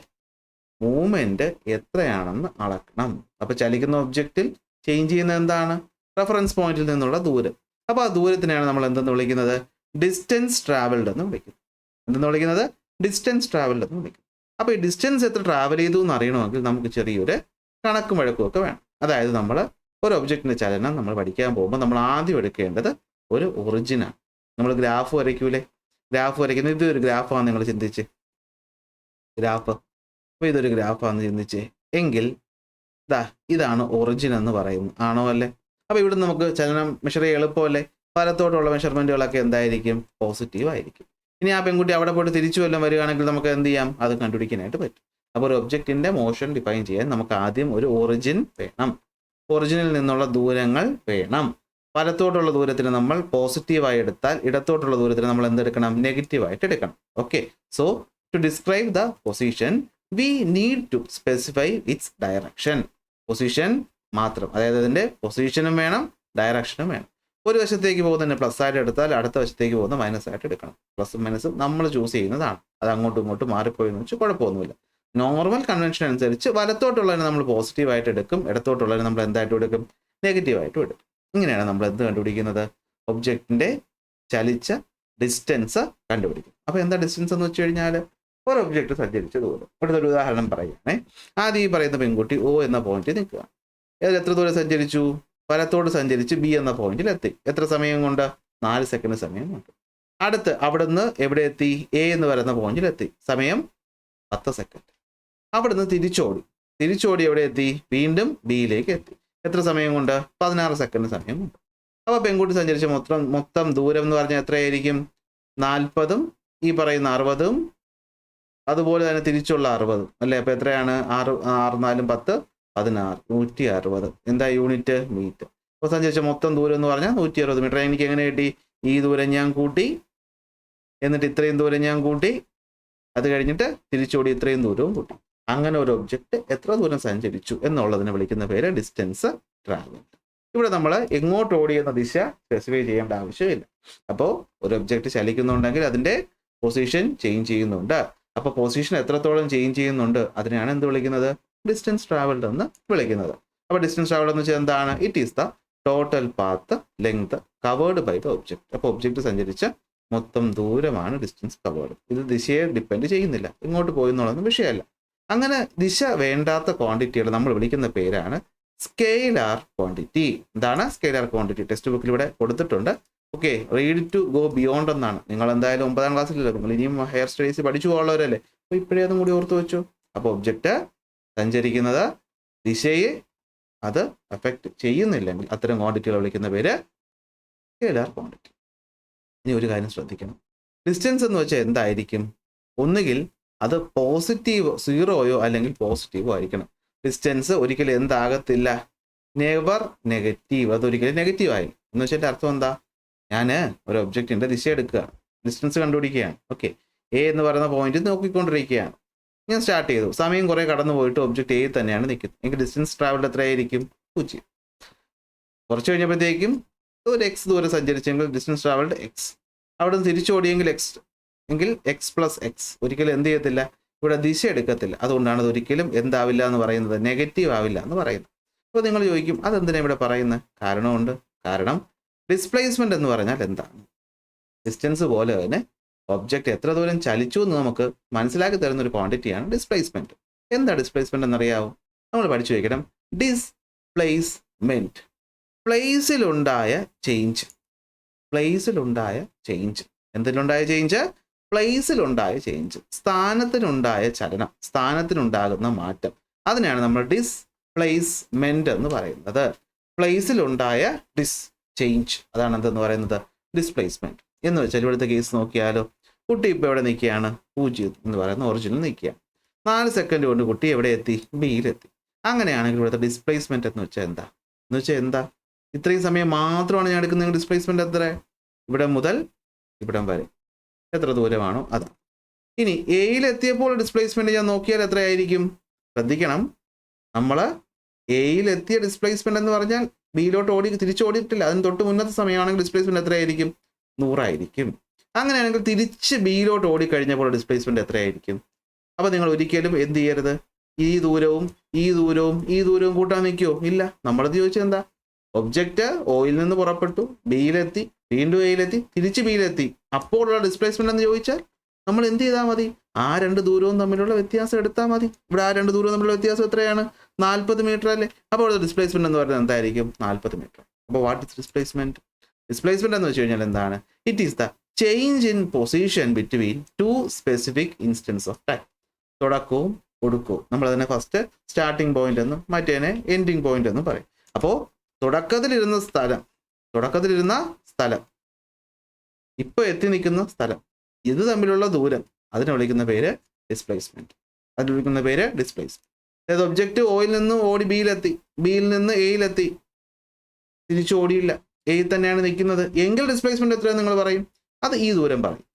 Speaker 1: മൂവ്മെൻറ്റ് എത്രയാണെന്ന് അളക്കണം. അപ്പോൾ ചലിക്കുന്ന ഒബ്ജക്റ്റിൽ ചേഞ്ച് ചെയ്യുന്നത് എന്താണ്? റെഫറൻസ് പോയിന്റിൽ നിന്നുള്ള ദൂരം. അപ്പോൾ ആ ദൂരത്തിനെയാണ് നമ്മൾ എന്തെന്ന് വിളിക്കുന്നത്? ഡിസ്റ്റൻസ് ട്രാവൽഡ് എന്ന് വിളിക്കുന്നത്. എന്തെന്ന് വിളിക്കുന്നത്? ഡിസ്റ്റൻസ് ട്രാവൽഡ് എന്ന് വിളിക്കുന്നത്. അപ്പോൾ ഈ ഡിസ്റ്റൻസ് എത്ര ട്രാവൽ ചെയ്തു എന്ന് അറിയണമെങ്കിൽ നമുക്ക് ചെറിയൊരു കണക്കും വഴക്കും ഒക്കെ വേണം. അതായത് നമ്മൾ ഒരു ഒബ്ജക്റ്റിൻ്റെ ചലനം നമ്മൾ പഠിക്കാൻ പോകുമ്പോൾ നമ്മൾ ആദ്യം എടുക്കേണ്ടത് ഒരു ഒറിജിനാണ്. നമ്മൾ ഗ്രാഫ് വരയ്ക്കൂലേ? ഗ്രാഫ് വരയ്ക്കുന്നത് ഇതൊരു ഗ്രാഫാണ്. നിങ്ങൾ ചിന്തിച്ച് ഗ്രാഫ്, അപ്പോൾ ഇതൊരു ഗ്രാഫാണെന്ന് ചിന്തിച്ച് എങ്കിൽ ഇതാണ് ഒറിജിൻ എന്ന് പറയുന്നത്. ആണോ അല്ലേ? അപ്പോൾ ഇവിടെ നമുക്ക് ചലനം മെഷർ ചെയ്യാൻ എളുപ്പമല്ലേ? വലത്തോട്ടുള്ള മെഷർമെൻറ്റുകളൊക്കെ എന്തായിരിക്കും? പോസിറ്റീവ് ആയിരിക്കും. ഇനി ആ പെൺകുട്ടി അവിടെ പോയിട്ട് തിരിച്ചു വല്ലതും വരികയാണെങ്കിൽ നമുക്ക് എന്ത് ചെയ്യാം? അത് കണ്ടുപിടിക്കാനായിട്ട് പറ്റും. അപ്പോൾ ഒരു ഒബ്ജക്റ്റിൻ്റെ മോഷൻ ഡിഫൈൻ ചെയ്യാൻ നമുക്ക് ആദ്യം ഒരു ഒറിജിൻ വേണം. ഒറിജിനിൽ നിന്നുള്ള ദൂരങ്ങൾ വേണം. വലത്തോട്ടുള്ള ദൂരത്തിന് നമ്മൾ പോസിറ്റീവായി എടുത്താൽ ഇടത്തോട്ടുള്ള ദൂരത്തിന് നമ്മൾ എന്തെടുക്കണം? നെഗറ്റീവായിട്ട് എടുക്കണം. Okay, so to describe the position we need to specify its direction. Position മാത്രം, അതായത് അതിൻ്റെ പൊസിഷനും വേണം, ഡയറക്ഷനും വേണം. ഒരു വശത്തേക്ക് പോകുന്നതിന് പ്ലസ് ആയിട്ട് എടുത്താൽ അടുത്ത വശത്തേക്ക് പോകുന്ന മൈനസ് ആയിട്ട് എടുക്കണം. പ്ലസും മൈനസും നമ്മൾ ചൂസ് ചെയ്യുന്നതാണ്. അത് അങ്ങോട്ടും ഇങ്ങോട്ടും മാറിപ്പോയെന്ന് വെച്ചാൽ കുഴപ്പമൊന്നുമില്ല. നോർമൽ കൺവെൻഷൻ അനുസരിച്ച് വലത്തോട്ടുള്ളതിന് നമ്മൾ പോസിറ്റീവായിട്ട് എടുക്കും, ഇടത്തോട്ടുള്ളതിന് നമ്മൾ എന്തായിട്ടും എടുക്കും? നെഗറ്റീവായിട്ടും എടുക്കും. ഇങ്ങനെയാണ് നമ്മൾ എന്ത് കണ്ടുപിടിക്കുന്നത്? ഒബ്ജക്റ്റിൻ്റെ ചലിച്ച ഡിസ്റ്റൻസ് കണ്ടുപിടിക്കും. അപ്പോൾ എന്താ ഡിസ്റ്റൻസ് എന്ന് വെച്ച് കഴിഞ്ഞാൽ ഒരു ഒബ്ജക്റ്റ് സഞ്ചരിച്ച ദൂരം. ഇവിടുത്തെ ഒരു ഉദാഹരണം പറയുകയാണേ. ആദ്യം ഈ പറയുന്ന പെൺകുട്ടി O എന്ന പോയിന്റിൽ നിൽക്കുക. എത്ര ദൂരം സഞ്ചരിച്ചു? വലത്തോട് സഞ്ചരിച്ച് B എന്ന പോയിന്റിൽ എത്തി. എത്ര സമയം കൊണ്ട്? 4 സെക്കൻഡ് സമയം കൊണ്ട്. അടുത്ത് അവിടുന്ന് എവിടെ എത്തി? A എന്ന് പറയുന്ന പോയിന്റിൽ എത്തി. സമയം 10 സെക്കൻഡ്. അവിടുന്ന് തിരിച്ചോടി എവിടെ എത്തി? വീണ്ടും ബിയിലേക്ക് എത്തി. എത്ര സമയം കൊണ്ട്? 16 സെക്കൻഡ് സമയം കൊണ്ട്. അപ്പോൾ പെൺകുട്ടി സഞ്ചരിച്ച മൊത്തം ദൂരം എന്ന് പറഞ്ഞാൽ എത്രയായിരിക്കും? 40ഉം ഈ പറയുന്ന 60ഉം അതുപോലെ തന്നെ തിരിച്ചുള്ള 60 അല്ലേ? അപ്പോൾ എത്രയാണ്? 6 4 10 16 160. എന്താ യൂണിറ്റ്? മീറ്റർ. അപ്പോൾ സഞ്ചരിച്ച മൊത്തം ദൂരം എന്ന് പറഞ്ഞാൽ 160 മീറ്റർ. എനിക്ക് എങ്ങനെ കിട്ടി? ഈ ദൂരം ഞാൻ കൂട്ടി, എന്നിട്ട് ഇത്രയും ദൂരം ഞാൻ കൂട്ടി, അത് കഴിഞ്ഞിട്ട് തിരിച്ചോടി ഇത്രയും ദൂരവും കൂട്ടി. അങ്ങനെ ഒരു ഒബ്ജക്റ്റ് എത്ര ദൂരം സഞ്ചരിച്ചു എന്നുള്ളതിനെ വിളിക്കുന്ന പേര് ഡിസ്റ്റൻസ് ട്രാവൽ. ഇവിടെ നമ്മൾ എങ്ങോട്ട് ഓടിയെന്ന ദിശ സ്പെസിഫൈ ചെയ്യേണ്ട ആവശ്യമില്ല. അപ്പോൾ ഒരു ഒബ്ജക്റ്റ് ചലിക്കുന്നുണ്ടെങ്കിൽ അതിൻ്റെ പൊസിഷൻ ചേഞ്ച് ചെയ്യുന്നുണ്ട്. അപ്പോൾ പൊസിഷൻ എത്രത്തോളം ചേഞ്ച് ചെയ്യുന്നുണ്ട് അതിനെയാണ് എന്ത് വിളിക്കുന്നത്? ഡിസ്റ്റൻസ് ട്രാവൽഡ് എന്ന് വിളിക്കുന്നത്. അപ്പോൾ ഡിസ്റ്റൻസ് ട്രാവൽഡ് എന്ന് വെച്ചാൽ എന്താണ്? It is the total path length covered by the object. അപ്പോൾ ഒബ്ജക്റ്റ് സഞ്ചരിച്ച മൊത്തം ദൂരമാണ് ഡിസ്റ്റൻസ് കവേർഡ്. ഇത് ദിശയെ ഡിപ്പെൻഡ് ചെയ്യുന്നില്ല, ഇങ്ങോട്ട് പോയി എന്നുള്ളതൊന്നും വിഷയമല്ല. അങ്ങനെ ദിശ വേണ്ടാത്ത ക്വാണ്ടിറ്റികൾ നമ്മൾ വിളിക്കുന്ന പേരാണ് സ്കെയിലാർ ക്വാണ്ടിറ്റി. എന്താണ് സ്കെയിലാർ ക്വാണ്ടിറ്റി? ടെക്സ്റ്റ് ബുക്കിൽ ഇവിടെ കൊടുത്തിട്ടുണ്ട്. Okay, read to go beyond എന്നാണ്. നിങ്ങൾ എന്തായാലും 9ാം ക്ലാസ്സിലല്ലേ, നിങ്ങൾ ഇനിയും ഹയർ സ്റ്റഡീസ് പഠിച്ചു പോകാനുള്ളവരല്ലേ. അപ്പോൾ ഇപ്പോഴേ അതും കൂടി ഓർത്ത് വെച്ചു. അപ്പോൾ ഒബ്ജക്റ്റ് സഞ്ചരിക്കുന്നത് ദിശയെ അത് എഫക്റ്റ് ചെയ്യുന്നില്ലെങ്കിൽ അത്തരം ക്വാണ്ടിറ്റികൾ വിളിക്കുന്ന പേര് സ്കെയിലാർ ക്വാണ്ടിറ്റി. ഇനി ഒരു കാര്യം ശ്രദ്ധിക്കണം. ഡിസ്റ്റൻസ് എന്ന് വെച്ചാൽ എന്തായിരിക്കും? ഒന്നുകിൽ അത് പോസിറ്റീവ് 0യോ അല്ലെങ്കിൽ പോസിറ്റീവോ ആയിരിക്കണം. ഡിസ്റ്റൻസ് ഒരിക്കലും എന്താകത്തില്ല? Never negative. അതൊരിക്കലും നെഗറ്റീവ് ആയി എന്ന് വെച്ചാൽ അർത്ഥം എന്താ? ഞാൻ ഒരു ഒബ്ജക്റ്റിൻ്റെ ദിശ എടുക്കുകയാണ്, ഡിസ്റ്റൻസ് കണ്ടുപിടിക്കുകയാണ്. ഓക്കെ, A എന്ന് പറയുന്ന പോയിന്റ് നോക്കിക്കൊണ്ടിരിക്കുകയാണ്. ഞാൻ സ്റ്റാർട്ട് ചെയ്തു, സമയം കുറേ കടന്നു പോയിട്ട് ഒബ്ജക്റ്റ് A തന്നെയാണ് നിൽക്കുന്നത്. എനിക്ക് ഡിസ്റ്റൻസ് ട്രാവൽഡ് എത്രയായിരിക്കും? 0. കുറച്ച് കഴിഞ്ഞപ്പോഴത്തേക്കും ഒരു X ദൂരം സഞ്ചരിച്ചെങ്കിൽ ഡിസ്റ്റൻസ് ട്രാവൽഡ് X. അവിടെ നിന്ന് തിരിച്ചോടിയെങ്കിൽ X എങ്കിൽ X + X. ഒരിക്കലും എന്ത് ചെയ്യത്തില്ല? ഇവിടെ ദിശ എടുക്കത്തില്ല. അതുകൊണ്ടാണ് അത് ഒരിക്കലും എന്താവില്ല എന്ന് പറയുന്നത്? നെഗറ്റീവ് ആവില്ല എന്ന് പറയുന്നത്. അപ്പോൾ നിങ്ങൾ ചോദിക്കും, അതെന്തിനാണ് ഇവിടെ പറയുന്നത്? കാരണമുണ്ട്. കാരണം ഡിസ്പ്ലേസ്മെന്റ് എന്ന് പറഞ്ഞാൽ എന്താണ്? ഡിസ്റ്റൻസ് പോലെ തന്നെ ഒബ്ജക്റ്റ് എത്ര ദൂരം ചലിച്ചു എന്ന് നമുക്ക് മനസ്സിലാക്കി തരുന്ന ഒരു ക്വാണ്ടിറ്റിയാണ് ഡിസ്പ്ലേസ്മെന്റ്. എന്താ ഡിസ്പ്ലേസ്മെന്റ് എന്നറിയാവോ? നമ്മൾ പഠിച്ചു വയ്ക്കണം. ഡിസ്പ്ലേസ്മെന്റ് പ്ലേസിലുണ്ടായ ചേഞ്ച്. പ്ലേസിലുണ്ടായ ചേഞ്ച്. എന്തിലുണ്ടായ ചേഞ്ച്? പ്ലേസിലുണ്ടായ ചേഞ്ച്. സ്ഥാനത്തിനുണ്ടായ ചലനം, സ്ഥാനത്തിനുണ്ടാകുന്ന മാറ്റം. അതിനാണ് നമ്മൾ ഡിസ്പ്ലേസ്മെന്റ് എന്ന് പറയുന്നത്. പ്ലേസിലുണ്ടായ ചേഞ്ച്, അതാണ് എന്തെന്ന് പറയുന്നത്? ഡിസ്പ്ലേസ്മെന്റ്. എന്ന് വെച്ചാൽ ഇവിടുത്തെ കേസ് നോക്കിയാലോ, കുട്ടി ഇപ്പോൾ എവിടെ നിൽക്കുകയാണ്? 0 എന്ന് പറയുന്ന ഒറിജിനിൽ നിൽക്കുകയാണ്. 4 സെക്കൻഡ് കൊണ്ട് കുട്ടി എവിടെ എത്തി? ബിയിലെത്തി. അങ്ങനെയാണെങ്കിൽ ഇവിടുത്തെ ഡിസ്പ്ലേസ്മെന്റ് എന്ന് വെച്ചാൽ എന്താ? എന്ന് വെച്ചാൽ എന്താ? ഇത്രയും സമയം മാത്രമാണ് ഞാൻ എടുക്കുന്ന ഡിസ്പ്ലേസ്മെന്റ്. എത്ര? ഇവിടെ മുതൽ ഇവിടം വരെ എത്ര ദൂരമാണോ അതാണ്. ഇനി എയിലെത്തിയപ്പോൾ ഡിസ്പ്ലേസ്മെന്റ് ഞാൻ നോക്കിയാൽ എത്രയായിരിക്കും? ശ്രദ്ധിക്കണം, നമ്മൾ എയിലെത്തിയ ഡിസ്പ്ലേസ്മെന്റ് എന്ന് പറഞ്ഞാൽ ബിയിലോട്ട് തിരിച്ചോടിയിട്ടില്ല, അതിന് തൊട്ട് മുന്നത്തെ സമയമാണെങ്കിൽ ഡിസ്പ്ലേസ്മെന്റ് എത്രയായിരിക്കും? 100 ആയിരിക്കും. അങ്ങനെയാണെങ്കിൽ തിരിച്ച് ബിയിലോട്ട് ഓടിക്കഴിഞ്ഞപ്പോൾ ഡിസ്പ്ലേസ്മെന്റ് എത്രയായിരിക്കും? അപ്പോൾ നിങ്ങൾ ഒരിക്കലും എന്ത് ചെയ്യരുത്, ഈ ദൂരവും ഈ ദൂരവും ഈ ദൂരവും കൂട്ടാൻ നിൽക്കുമോ? ഇല്ല. നമ്മളത് ചോദിച്ചത് എന്താ? ഒബ്ജക്റ്റ് ഓയിൽ നിന്ന് പുറപ്പെട്ടു, ബിയിലെത്തി, വീണ്ടും എയിലെത്തി, തിരിച്ച് ബിയിലെത്തി, അപ്പോഴുള്ള ഡിസ്പ്ലേസ്മെന്റ് എന്ന് ചോദിച്ചാൽ നമ്മൾ എന്ത് ചെയ്താൽ മതി? ആ രണ്ട് ദൂരവും തമ്മിലുള്ള വ്യത്യാസം എടുത്താൽ മതി. ഇവിടെ ആ രണ്ട് ദൂരവും തമ്മിലുള്ള വ്യത്യാസം എത്രയാണ്? 40 മീറ്റർ അല്ലേ? അപ്പോൾ ഡിസ്പ്ലേസ്മെന്റ് എന്ന് പറയുന്നത് എന്തായിരിക്കും? 40 മീറ്റർ. അപ്പോൾ വാട്ട് ഇസ് ഡിസ്പ്ലേസ്മെന്റ്? ഡിസ്പ്ലേസ്മെന്റ് എന്ന് വെച്ച് കഴിഞ്ഞാൽ എന്താണ്? It is the change in position between two specific instance of time. തുടക്കവും ഒടുക്കവും. നമ്മൾ അതിനെ ഫസ്റ്റ് സ്റ്റാർട്ടിംഗ് പോയിന്റ് എന്നും മറ്റേനെ എൻഡിങ് പോയിന്റ് എന്നും പറയും. അപ്പോൾ തുടക്കത്തിലിരുന്ന സ്ഥലം ഇപ്പോൾ എത്തി നിൽക്കുന്ന സ്ഥലം, ഇത് തമ്മിലുള്ള ദൂരം, അതിനെ വിളിക്കുന്ന പേര് ഡിസ്പ്ലേസ്മെന്റ്. അതിന് വിളിക്കുന്ന പേര് ഡിസ്പ്ലേസ്മെന്റ്. അതായത് ഒബ്ജക്റ്റ് ഓയിൽ നിന്ന് ഓടി ബിയിലെത്തി, ബിയിൽ നിന്ന് എയിലെത്തി, തിരിച്ചു ഓടിയില്ല, എയിൽ തന്നെയാണ് നിൽക്കുന്നത് എങ്കിൽ ഡിസ്പ്ലേസ്മെന്റ് എത്രയാണ് നിങ്ങൾ പറയും? അത് ഈ ദൂരം പറയും.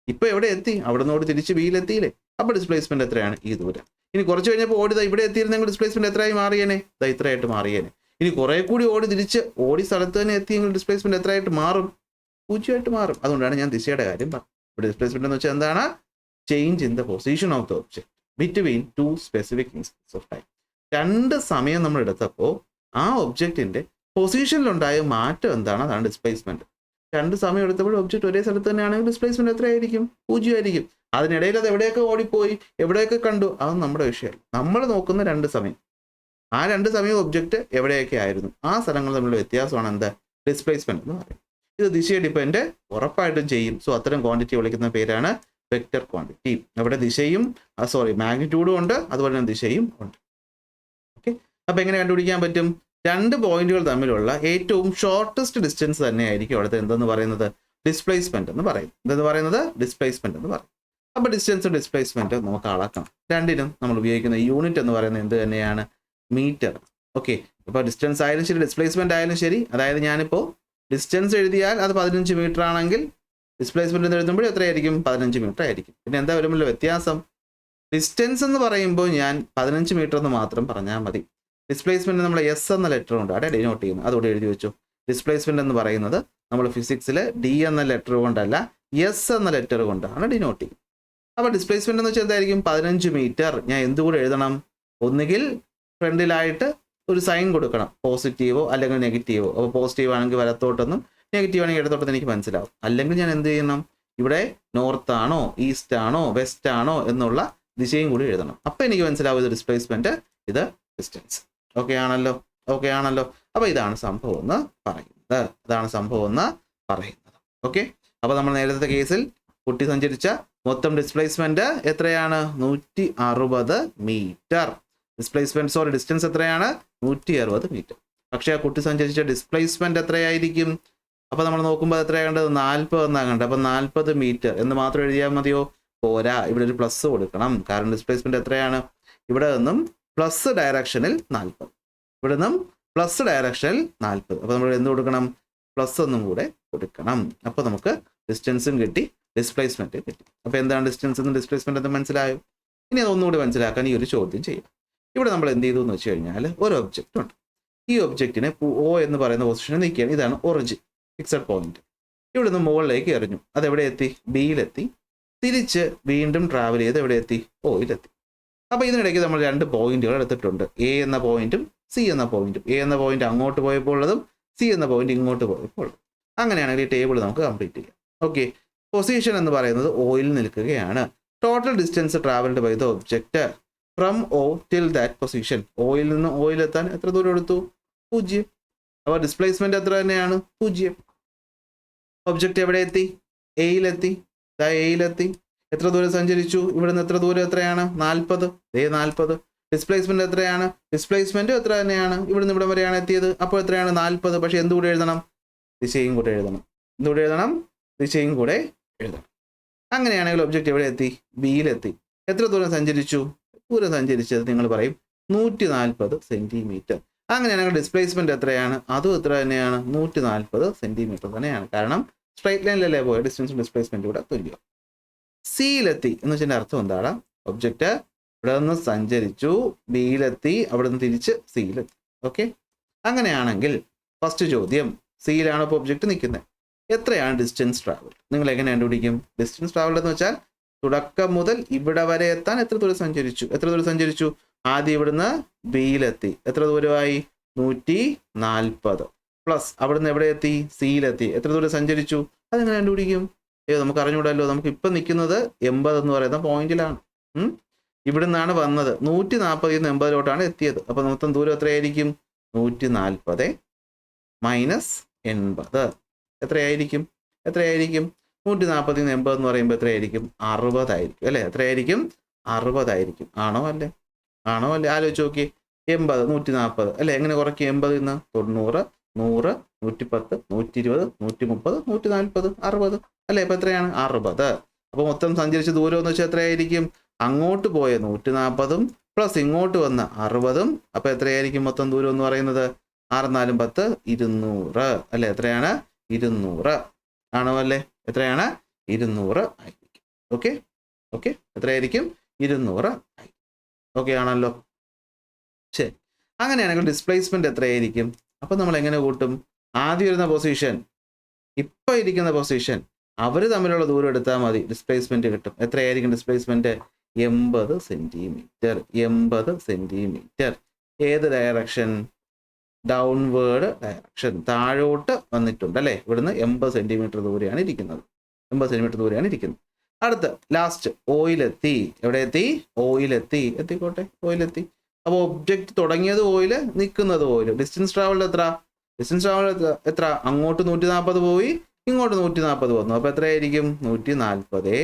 Speaker 1: ഇപ്പൊ എവിടെ എത്തി? അവിടെ നിന്ന് ഓടി തിരിച്ച് ബിയിലെത്തിയില്ലേ? അപ്പോൾ ഡിസ്പ്ലേസ്മെന്റ് എത്രയാണ്? ഈ ദൂരം. ഇനി കുറച്ച് കഴിഞ്ഞപ്പോൾ ഓടി ഇവിടെ എത്തിയിരുന്നെങ്കിൽ ഡിസ്പ്ലേസ്മെന്റ് എത്രയായി മാറിയേനെ? ഇത്രയായിട്ട് മാറിയേനെ. ഇനി കുറെ കൂടി ഓടി സ്ഥലത്ത് തന്നെ എത്തിയെങ്കിൽ ഡിസ്പ്ലേസ്മെന്റ് എത്രയായിട്ട് മാറും? 0 ആയിട്ട് മാറും. അതുകൊണ്ടാണ് ഞാൻ ദിശയുടെ കാര്യം പറഞ്ഞത്. ഇവിടെ ഡിസ്പ്ലേസ്മെന്റ് എന്ന് വെച്ചാൽ എന്താണ്? Change in the position of the object between two specific instance of time. രണ്ട് സമയം നമ്മൾ എടുത്തപ്പോൾ ആ ഒബ്ജക്റ്റിന്റെ പൊസിഷനിലുണ്ടായ മാറ്റം എന്താണ്? അതാണ് ഡിസ്പ്ലേസ്മെന്റ്. രണ്ട് സമയം എടുത്തപ്പോൾ ഒബ്ജക്റ്റ് ഒരേ സ്ഥലത്ത് തന്നെയാണെങ്കിൽ ഡിസ്പ്ലേസ്മെന്റ് എത്രയായിരിക്കും? 0 ആയിരിക്കും. അതിനിടയിൽ അത് എവിടെയൊക്കെ ഓടിപ്പോയി, എവിടെയൊക്കെ കണ്ടു, അത് നമ്മുടെ വിഷയമല്ല. നമ്മൾ നോക്കുന്ന രണ്ട് സമയം, ആ രണ്ട് സമയം ഒബ്ജക്റ്റ് എവിടെയൊക്കെ ആയിരുന്നു, ആ സ്ഥലങ്ങൾ തമ്മിലുള്ള വ്യത്യാസമാണ് എന്താ? ഡിസ്പ്ലേസ്മെന്റ് എന്ന് പറയും. ഇത് ദിശയെ ഡിപ്പെൻഡ് ഉറപ്പായിട്ടും ചെയ്യും. സോ അത്തരം ക്വാണ്ടിറ്റി വിളിക്കുന്ന പേരാണ് വെക്റ്റർ ക്വാണ്ടിറ്റി. അവിടെ ദിശയും മാഗ്നിറ്റ്യൂഡും ഉണ്ട്, അതുപോലെ തന്നെ ദിശയും ഉണ്ട്. ഓക്കെ, അപ്പൊ എങ്ങനെ കണ്ടുപിടിക്കാൻ പറ്റും? രണ്ട് പോയിന്റുകൾ തമ്മിലുള്ള ഏറ്റവും ഷോർട്ടസ്റ്റ് ഡിസ്റ്റൻസ് തന്നെയായിരിക്കും അവിടുത്തെ എന്തെന്ന് പറയുന്നത്? ഡിസ്പ്ലേസ്മെന്റ് എന്ന് പറയും. എന്തെന്ന് പറയുന്നത്? ഡിസ്പ്ലേസ്മെന്റ് എന്ന് പറയും. അപ്പൊ ഡിസ്റ്റൻസും ഡിസ്പ്ലേസ്മെന്റ് നമുക്ക് അളക്കണം. രണ്ടിനും നമ്മൾ ഉപയോഗിക്കുന്ന യൂണിറ്റ് എന്ന് പറയുന്നത് എന്ത് തന്നെയാണ്? മീറ്റർ. ഓക്കെ, ഇപ്പൊ ഡിസ്റ്റൻസ് ആയാലും ശരി, ഡിസ്പ്ലേസ്മെന്റ് ആയാലും ശരി, അതായത് ഞാനിപ്പോൾ ഡിസ്റ്റൻസ് എഴുതിയാൽ അത് 15 മീറ്റർ ആണെങ്കിൽ ഡിസ്പ്ലേസ്മെന്റ് എന്ന് എഴുതുമ്പോൾ എത്രയായിരിക്കും? 15 മീറ്റർ ആയിരിക്കും. പിന്നെ എന്താ വരുമ്പോൾ വ്യത്യാസം? ഡിസ്റ്റൻസ് എന്ന് പറയുമ്പോൾ ഞാൻ 15 മീറ്റർ എന്ന് മാത്രം പറഞ്ഞാൽ മതി. ഡിസ്പ്ലേസ്മെന്റ് നമ്മൾ എസ് എന്ന ലെറ്റർ കൊണ്ട് അവിടെ ഡിനോട്ട് ചെയ്യുന്നു, അതുകൊണ്ട് എഴുതി വെച്ചു. ഡിസ്പ്ലേസ്മെന്റ് എന്ന് പറയുന്നത് നമ്മൾ ഫിസിക്സിൽ ഡി എന്ന ലെറ്റർ കൊണ്ടല്ല, എസ് എന്ന ലെറ്റർ കൊണ്ടാണ് ഡിനോട്ട് ചെയ്യുന്നത്. അപ്പോൾ ഡിസ്പ്ലേസ്മെന്റ് എന്ന് വെച്ചാൽ എന്തായിരിക്കും? 15 മീറ്റർ. ഞാൻ എന്തുകൂടെ എഴുതണം? ഒന്നുകിൽ ഫ്രണ്ടിലായിട്ട് ഒരു സൈൻ കൊടുക്കണം, പോസിറ്റീവോ അല്ലെങ്കിൽ നെഗറ്റീവോ. അപ്പോൾ പോസിറ്റീവ് ആണെങ്കിൽ വലത്തോട്ടെന്നും നെഗറ്റീവ് ആണെങ്കിൽ ഇടത്തോട്ടെന്ന് എനിക്ക് മനസ്സിലാവും. അല്ലെങ്കിൽ ഞാൻ എന്ത് ചെയ്യണം? ഇവിടെ നോർത്ത് ആണോ, ഈസ്റ്റ് ആണോ, വെസ്റ്റ് ആണോ എന്നുള്ള ദിശയും കൂടി എഴുതണം. അപ്പം എനിക്ക് മനസ്സിലാവും ഇത് ഡിസ്പ്ലേസ്മെന്റ്, ഇത് ഡിസ്റ്റൻസ്. ഓക്കെ ആണല്ലോ? അപ്പോൾ ഇതാണ് സംഭവം എന്ന് പറയുന്നത്. ഓക്കെ, അപ്പോൾ നമ്മൾ നേരത്തെ കേസിൽ കുട്ടി സഞ്ചരിച്ച മൊത്തം ഡിസ്പ്ലേസ്മെന്റ് എത്രയാണ്? 160 മീറ്റർ. ഡിസ്റ്റൻസ് എത്രയാണ്? 160 മീറ്റർ. പക്ഷേ ആ കുട്ടി സഞ്ചരിച്ച ഡിസ്പ്ലേസ്മെന്റ് എത്രയായിരിക്കും? അപ്പോൾ നമ്മൾ നോക്കുമ്പോൾ എത്രയാകേണ്ടത്? 40 എന്നാകേണ്ടത്. അപ്പം 40 മീറ്റർ എന്ന് മാത്രം എഴുതിയാൽ മതിയോ? പോരാ, ഇവിടെ ഒരു പ്ലസ് കൊടുക്കണം. കാരണം ഡിസ്പ്ലേസ്മെന്റ് എത്രയാണ്? ഇവിടെ നിന്നും പ്ലസ് ഡയറക്ഷനിൽ 40, ഇവിടെ നിന്നും പ്ലസ് ഡയറക്ഷനിൽ 40. അപ്പോൾ നമ്മൾ എന്ത് കൊടുക്കണം? പ്ലസ് ഒന്നും കൂടെ കൊടുക്കണം. അപ്പോൾ നമുക്ക് ഡിസ്റ്റൻസും കിട്ടി, ഡിസ്പ്ലേസ്മെന്റ് കിട്ടി. അപ്പോൾ എന്താണ് ഡിസ്റ്റൻസ് എന്നും ഡിസ്പ്ലേസ്മെന്റ് എന്ന് മനസ്സിലായോ? ഇനി അതൊന്നുകൂടി മനസ്സിലാക്കാൻ ഈ ഒരു ചോദ്യം ചെയ്യാം. ഇവിടെ നമ്മൾ എന്ത് ചെയ്തു എന്ന് വെച്ച് കഴിഞ്ഞാൽ, ഒരു ഒബ്ജക്റ്റ് ഉണ്ട്. ഈ ഒബ്ജക്റ്റിനെ O എന്ന് പറയുന്ന പൊസിഷനിൽ നിൽക്കുകയാണ്. ഇതാണ് ഒറിജിൻ, ഫിക്സഡ് പോയിന്റ്. ഇവിടെ നിന്ന് മുകളിലേക്ക് എറിഞ്ഞു, അത് എവിടെ എത്തി? ബിയിലെത്തി. തിരിച്ച് വീണ്ടും ട്രാവൽ ചെയ്ത് എവിടെ എത്തി? Oയിലെത്തി. അപ്പോൾ ഇതിനിടയ്ക്ക് നമ്മൾ രണ്ട് പോയിന്റുകൾ എടുത്തിട്ടുണ്ട്, എ എന്ന പോയിന്റും സി എന്ന പോയിന്റും. എ എന്ന പോയിന്റ് അങ്ങോട്ട് പോയപ്പോൾ ഉള്ളതും സി എന്ന പോയിന്റ് ഇങ്ങോട്ട് പോയപ്പോൾ ഉള്ളതും. അങ്ങനെയാണെങ്കിൽ ഈ ടേബിൾ നമുക്ക് കംപ്ലീറ്റ് ചെയ്യാം. ഓക്കെ, പൊസിഷൻ എന്ന് പറയുന്നത് Oയിൽ നിൽക്കുകയാണ്. Total distance travelled by the object from O till that position. Oയിൽ നിന്ന് Oയിലെത്താൻ എത്ര ദൂരം എടുത്തു? 0. അപ്പോൾ ഡിസ്പ്ലേസ്മെന്റ് എത്ര തന്നെയാണ്? 0. ഒബ്ജക്റ്റ് എവിടെ എത്തി? എയിലെത്തി. എയിലെത്തി. എത്ര ദൂരം സഞ്ചരിച്ചു? ഇവിടുന്ന് എത്ര ദൂരം എത്രയാണ്? 40. 40. ഡിസ്പ്ലേസ്മെന്റ് എത്രയാണ്? ഡിസ്പ്ലേസ്മെന്റ് എത്ര തന്നെയാണ്? ഇവിടുന്ന് ഇവിടെ വരെയാണ് എത്തിയത്. അപ്പോൾ എത്രയാണ്? 40. പക്ഷെ എന്തുകൂടെ എഴുതണം? ദിശയും കൂടെ എഴുതണം. എന്തുകൂടെ എഴുതണം? ദിശയും കൂടെ എഴുതണം. അങ്ങനെയാണെങ്കിൽ ഒബ്ജക്റ്റ് എവിടെ എത്തി? ബിയിലെത്തി. എത്ര ദൂരം സഞ്ചരിച്ചു? ദൂരം സഞ്ചരിച്ചത് നിങ്ങൾ പറയും 140 സെന്റിമീറ്റർ. അങ്ങനെയാണെങ്കിൽ ഡിസ്പ്ലേസ്മെന്റ് എത്രയാണ്? അതും എത്ര തന്നെയാണ്? 140 സെന്റിമീറ്റർ തന്നെയാണ്. കാരണം സ്ട്രൈറ്റ് ലൈനിലല്ലേ പോയ, ഡിസ്റ്റൻസും ഡിസ്പ്ലേസ്മെന്റ് കൂടെ തുല്യം. സിയിലെത്തി എന്ന് വെച്ചാൽ അർത്ഥം എന്താണ്? ഒബ്ജക്റ്റ് ഇവിടെ നിന്ന് സഞ്ചരിച്ചു, ബിയിലെത്തി, അവിടെ നിന്ന് തിരിച്ച് സിയിലെത്തി. ഓക്കെ, അങ്ങനെയാണെങ്കിൽ ഫസ്റ്റ് ചോദ്യം, സിയിലാണ് ഇപ്പോൾ ഒബ്ജക്റ്റ് നിൽക്കുന്നത്. എത്രയാണ് ഡിസ്റ്റൻസ് ട്രാവൽ? നിങ്ങൾ എങ്ങനെ കണ്ടുപിടിക്കും? ഡിസ്റ്റൻസ് ട്രാവൽ എന്ന് വെച്ചാൽ തുടക്കം മുതൽ ഇവിടെ വരെ എത്താൻ എത്ര ദൂരം സഞ്ചരിച്ചു? ആദ്യം ഇവിടുന്ന് ബിയിലെത്തി, എത്ര ദൂരമായി? 140 പ്ലസ് അവിടുന്ന് എവിടെ എത്തി? സിയിലെത്തി, എത്ര ദൂരം സഞ്ചരിച്ചു? അതെങ്ങനെ കണ്ടുപിടിക്കും? നമുക്ക് അറിഞ്ഞൂടല്ലോ. നമുക്ക് ഇപ്പം നിൽക്കുന്നത് 80 എന്ന് പറയുന്ന പോയിന്റിലാണ്. ഇവിടുന്നാണ് വന്നത്, 140 നിന്ന് 80 എത്തിയത്. അപ്പൊ മൊത്തം ദൂരം എത്രയായിരിക്കും? 140 മൈനസ് 80 എത്രയായിരിക്കും? 140 നിന്ന് 80 എന്ന് പറയുമ്പോൾ എത്രയായിരിക്കും? 60 ആയിരിക്കും അല്ലേ? എത്രയായിരിക്കും? 60 ആയിരിക്കും. ആണോ അല്ലേ? ആലോചിച്ച് നോക്കി. 80 140 അല്ലെ? എങ്ങനെ കുറയ്ക്കും? 80 നിന്ന് 90 100 110 120 130 140 60 അല്ലെ? ഇപ്പൊ എത്രയാണ്? 60. അപ്പൊ മൊത്തം സഞ്ചരിച്ച ദൂരം എന്ന് വെച്ചാൽ എത്രയായിരിക്കും? അങ്ങോട്ട് പോയ 140 പ്ലസ് ഇങ്ങോട്ട് വന്ന 60. അപ്പൊ എത്രയായിരിക്കും മൊത്തം ദൂരം എന്ന് പറയുന്നത്? 6 4 10 200 അല്ലെ? എത്രയാണ്? 200 ആണോ അല്ലേ? എത്രയാണ്? 200 ആയിരിക്കും. ഓക്കെ എത്രയായിരിക്കും? 200 ആയിരിക്കും. ഓക്കെ ആണല്ലോ. ശരി, അങ്ങനെയാണെങ്കിൽ ഡിസ്പ്ലേസ്മെന്റ് എത്രയായിരിക്കും? അപ്പൊ നമ്മൾ എങ്ങനെ കൂട്ടും? ആദ്യം വരുന്ന പൊസിഷൻ, ഇപ്പൊ ഇരിക്കുന്ന പൊസിഷൻ, അവർ തമ്മിലുള്ള ദൂരം എടുത്താൽ മതി, ഡിസ്പ്ലേസ്മെന്റ് കിട്ടും. എത്രയായിരിക്കും ഡിസ്പ്ലേസ്മെന്റ്? 80 സെന്റിമീറ്റർ. 80 സെന്റിമീറ്റർ. ഏത് ഡയറക്ഷൻ? ഡൗൺവേർഡ് ഡയറക്ഷൻ, താഴോട്ട് വന്നിട്ടുണ്ട് അല്ലെ? ഇവിടുന്ന് 80 സെന്റിമീറ്റർ ദൂരെയാണ് ഇരിക്കുന്നത്. അടുത്ത ലാസ്റ്റ് ഓയിലെത്തി. എവിടെ എത്തി? ഓയിലെത്തി. ഓയിലെത്തി. അപ്പോൾ ഒബ്ജക്റ്റ് തുടങ്ങിയത് ഓയില്, നിൽക്കുന്നത് ഓയില്. ഡിസ്റ്റൻസ് ട്രാവൽ എത്ര? അങ്ങോട്ട് 140 പോയി, ഇങ്ങോട്ട് 140 വന്നു. അപ്പൊ എത്രയായിരിക്കും? 140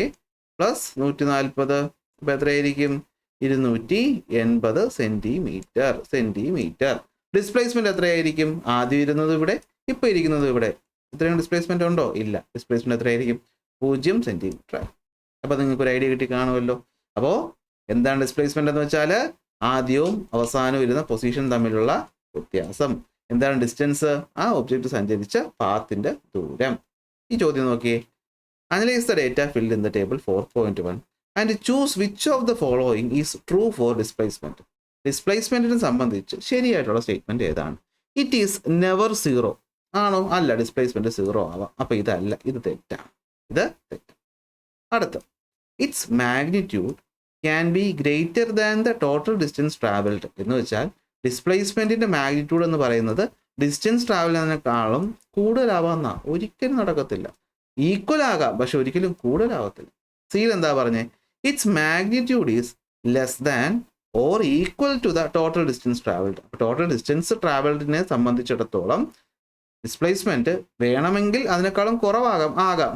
Speaker 1: പ്ലസ് 140 അപ്പൊ എത്രയായിരിക്കും? 280 സെന്റിമീറ്റർ. ഡിസ്പ്ലേസ്മെന്റ് എത്രയായിരിക്കും? ആദ്യം ഇരുന്നത് ഇവിടെ, ഇപ്പൊ ഇരിക്കുന്നത് ഇവിടെ. ഇത്രയും ഡിസ്പ്ലേസ്മെന്റ് ഉണ്ടോ? ഇല്ല. ഡിസ്പ്ലേസ്മെന്റ് എത്രയായിരിക്കും? 0 സെന്റിമീറ്റർ. അപ്പൊ നിങ്ങൾക്ക് ഒരു ഐഡിയ കിട്ടി കാണുമല്ലോ. അപ്പോൾ എന്താണ് ഡിസ്പ്ലേസ്മെന്റ് എന്ന് വെച്ചാൽ ആദ്യവും അവസാനവും ഇരുന്ന പൊസിഷൻ തമ്മിലുള്ള വ്യത്യാസം. എന്താണ് ഡിസ്റ്റൻസ്? ആ ഒബ്ജക്റ്റ് സഞ്ചരിച്ച പാത്തിന്റെ ദൂരം. ഈ ചോദ്യം നോക്കിയേ. Analyse the data filled in the table 4.1 and choose which of the following is true for displacement. ഡിസ്പ്ലേസ്മെന്റിനെ സംബന്ധിച്ച് ശരിയായിട്ടുള്ള സ്റ്റേറ്റ്മെന്റ് ഏതാണ്? ഇറ്റ് ഈസ് നെവർ 0 ആണോ? അല്ല, ഡിസ്പ്ലേസ്മെന്റ് 0 ആവാം. അപ്പൊ ഇതല്ല, ഇത് തെറ്റാണ്. അടുത്ത, it's magnitude can be greater than the total distance travelled എന്ന് വെച്ചാൽ ഡിസ്പ്ലേസ്മെന്റിന്റെ മാഗ്നിറ്റ്യൂഡ് എന്ന് പറയുന്നത് ഡിസ്റ്റൻസ് ട്രാവലിനേക്കാളും കൂടുതലാവാന്ന ഒരിക്കലും നടക്കത്തില്ല. ഈക്വൽ ആകാം, പക്ഷെ ഒരിക്കലും കൂടുതലാവത്തില്ല. സിയിൽ എന്താ പറഞ്ഞേ? Its magnitude is less than or equal to the total distance travelled. Total distance ട്രാവൽഡിനെ സംബന്ധിച്ചിടത്തോളം ഡിസ്പ്ലേസ്മെന്റ് വേണമെങ്കിൽ അതിനേക്കാളും കുറവാകാം,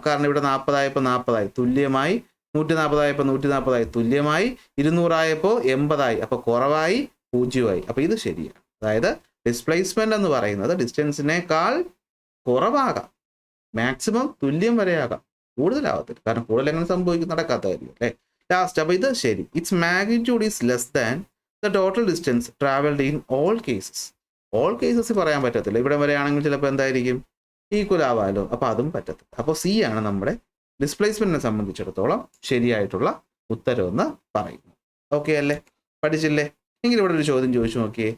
Speaker 1: കാരണം ഇവിടെ 40 ആയപ്പോൾ 40 തുല്യമായി, 140 ആയപ്പോൾ 140 തുല്യമായി, 200 ആയപ്പോൾ 80 അപ്പൊ കുറവായി, 0 അപ്പൊ ഇത് ശരിയാണ്. അതായത് ഡിസ്പ്ലേസ്മെന്റ് എന്ന് പറയുന്നത് ഡിസ്റ്റൻസിനേക്കാൾ കുറവാകാം, മാക്സിമം തുല്യം വരെ ആകാം, കൂടുതലാവത്തില്ല. കാരണം കൂടുതൽ എങ്ങനെ സംഭവിക്കും? നടക്കാത്ത കാര്യം അല്ലേ? ലാസ്റ്റ്, അപ്പൊ ഇത് ശരി. It's magnitude is less than the total distance travelled in all cases. All cases പറയാൻ പറ്റത്തില്ല. ഇവിടെ വരെ ആണെങ്കിൽ ചിലപ്പോൾ എന്തായിരിക്കും? ഈക്വൽ ആവാമല്ലോ. അപ്പൊ അതും പറ്റത്തില്ല. അപ്പോൾ സി ആണ് നമ്മുടെ ഡിസ്പ്ലേസ്മെന്റിനെ സംബന്ധിച്ചിടത്തോളം ശരിയായിട്ടുള്ള ഉത്തരം എന്ന് പറയുന്നു. ഓക്കെ അല്ലേ? പഠിച്ചില്ലേ? എങ്കിൽ ഇവിടെ ഒരു ചോദ്യം ചോദിച്ചു നോക്കിയേ.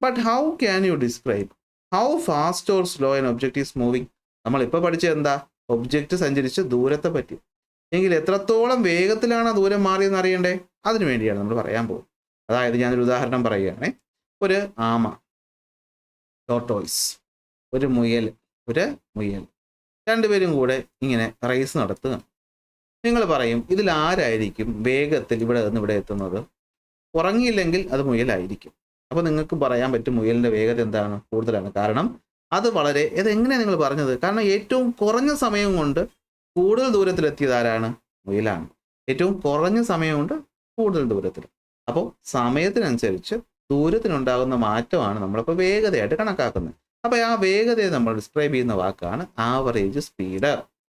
Speaker 1: But how can you describe how fast or slow N object is moving? നമ്മളിപ്പോൾ പഠിച്ചത് എന്താ? ഒബ്ജക്റ്റ് സഞ്ചരിച്ച ദൂരത്തെ പറ്റി. എങ്കിൽ എത്രത്തോളം വേഗത്തിലാണ് ആ ദൂരം മാറിയെന്ന് അറിയണ്ടേ? അതിനു വേണ്ടിയാണ് നമ്മൾ പറയാൻ പോകുന്നത്. അതായത് ഞാനൊരു ഉദാഹരണം പറയുകയാണെ. ഒരു ആമ, ടോർട്ടോയ്സ്, ഒരു മുയൽ രണ്ടുപേരും കൂടെ ഇങ്ങനെ റേസ് നടത്തുക. നിങ്ങൾ പറയും, ഇതിൽ ആരായിരിക്കും വേഗത്തിൽ ഇവിടെ നിന്ന് ഇവിടെ എത്തുന്നത്? ഉറങ്ങിയില്ലെങ്കിൽ അത് മുയലായിരിക്കും. അപ്പൊ നിങ്ങൾക്ക് പറയാൻ പറ്റും മുയലിന്റെ വേഗത എന്താണ്? കൂടുതലാണ്. കാരണം അത് ഇതെങ്ങനെയാണ് നിങ്ങൾ പറഞ്ഞത്? കാരണം ഏറ്റവും കുറഞ്ഞ സമയം കൊണ്ട് കൂടുതൽ ദൂരത്തിലെത്തിയത് ആരാണ്? മുയലാണ്. ഏറ്റവും കുറഞ്ഞ സമയം കൊണ്ട് കൂടുതൽ ദൂരത്തിൽ. അപ്പോൾ സമയത്തിനനുസരിച്ച് ദൂരത്തിനുണ്ടാകുന്ന മാറ്റമാണ് നമ്മളിപ്പോൾ വേഗതയായിട്ട് കണക്കാക്കുന്നത്. അപ്പോൾ ആ വേഗതയെ നമ്മൾ ഡിസ്ക്രൈബ് ചെയ്യുന്ന വാക്കാണ് ആവറേജ് സ്പീഡ്.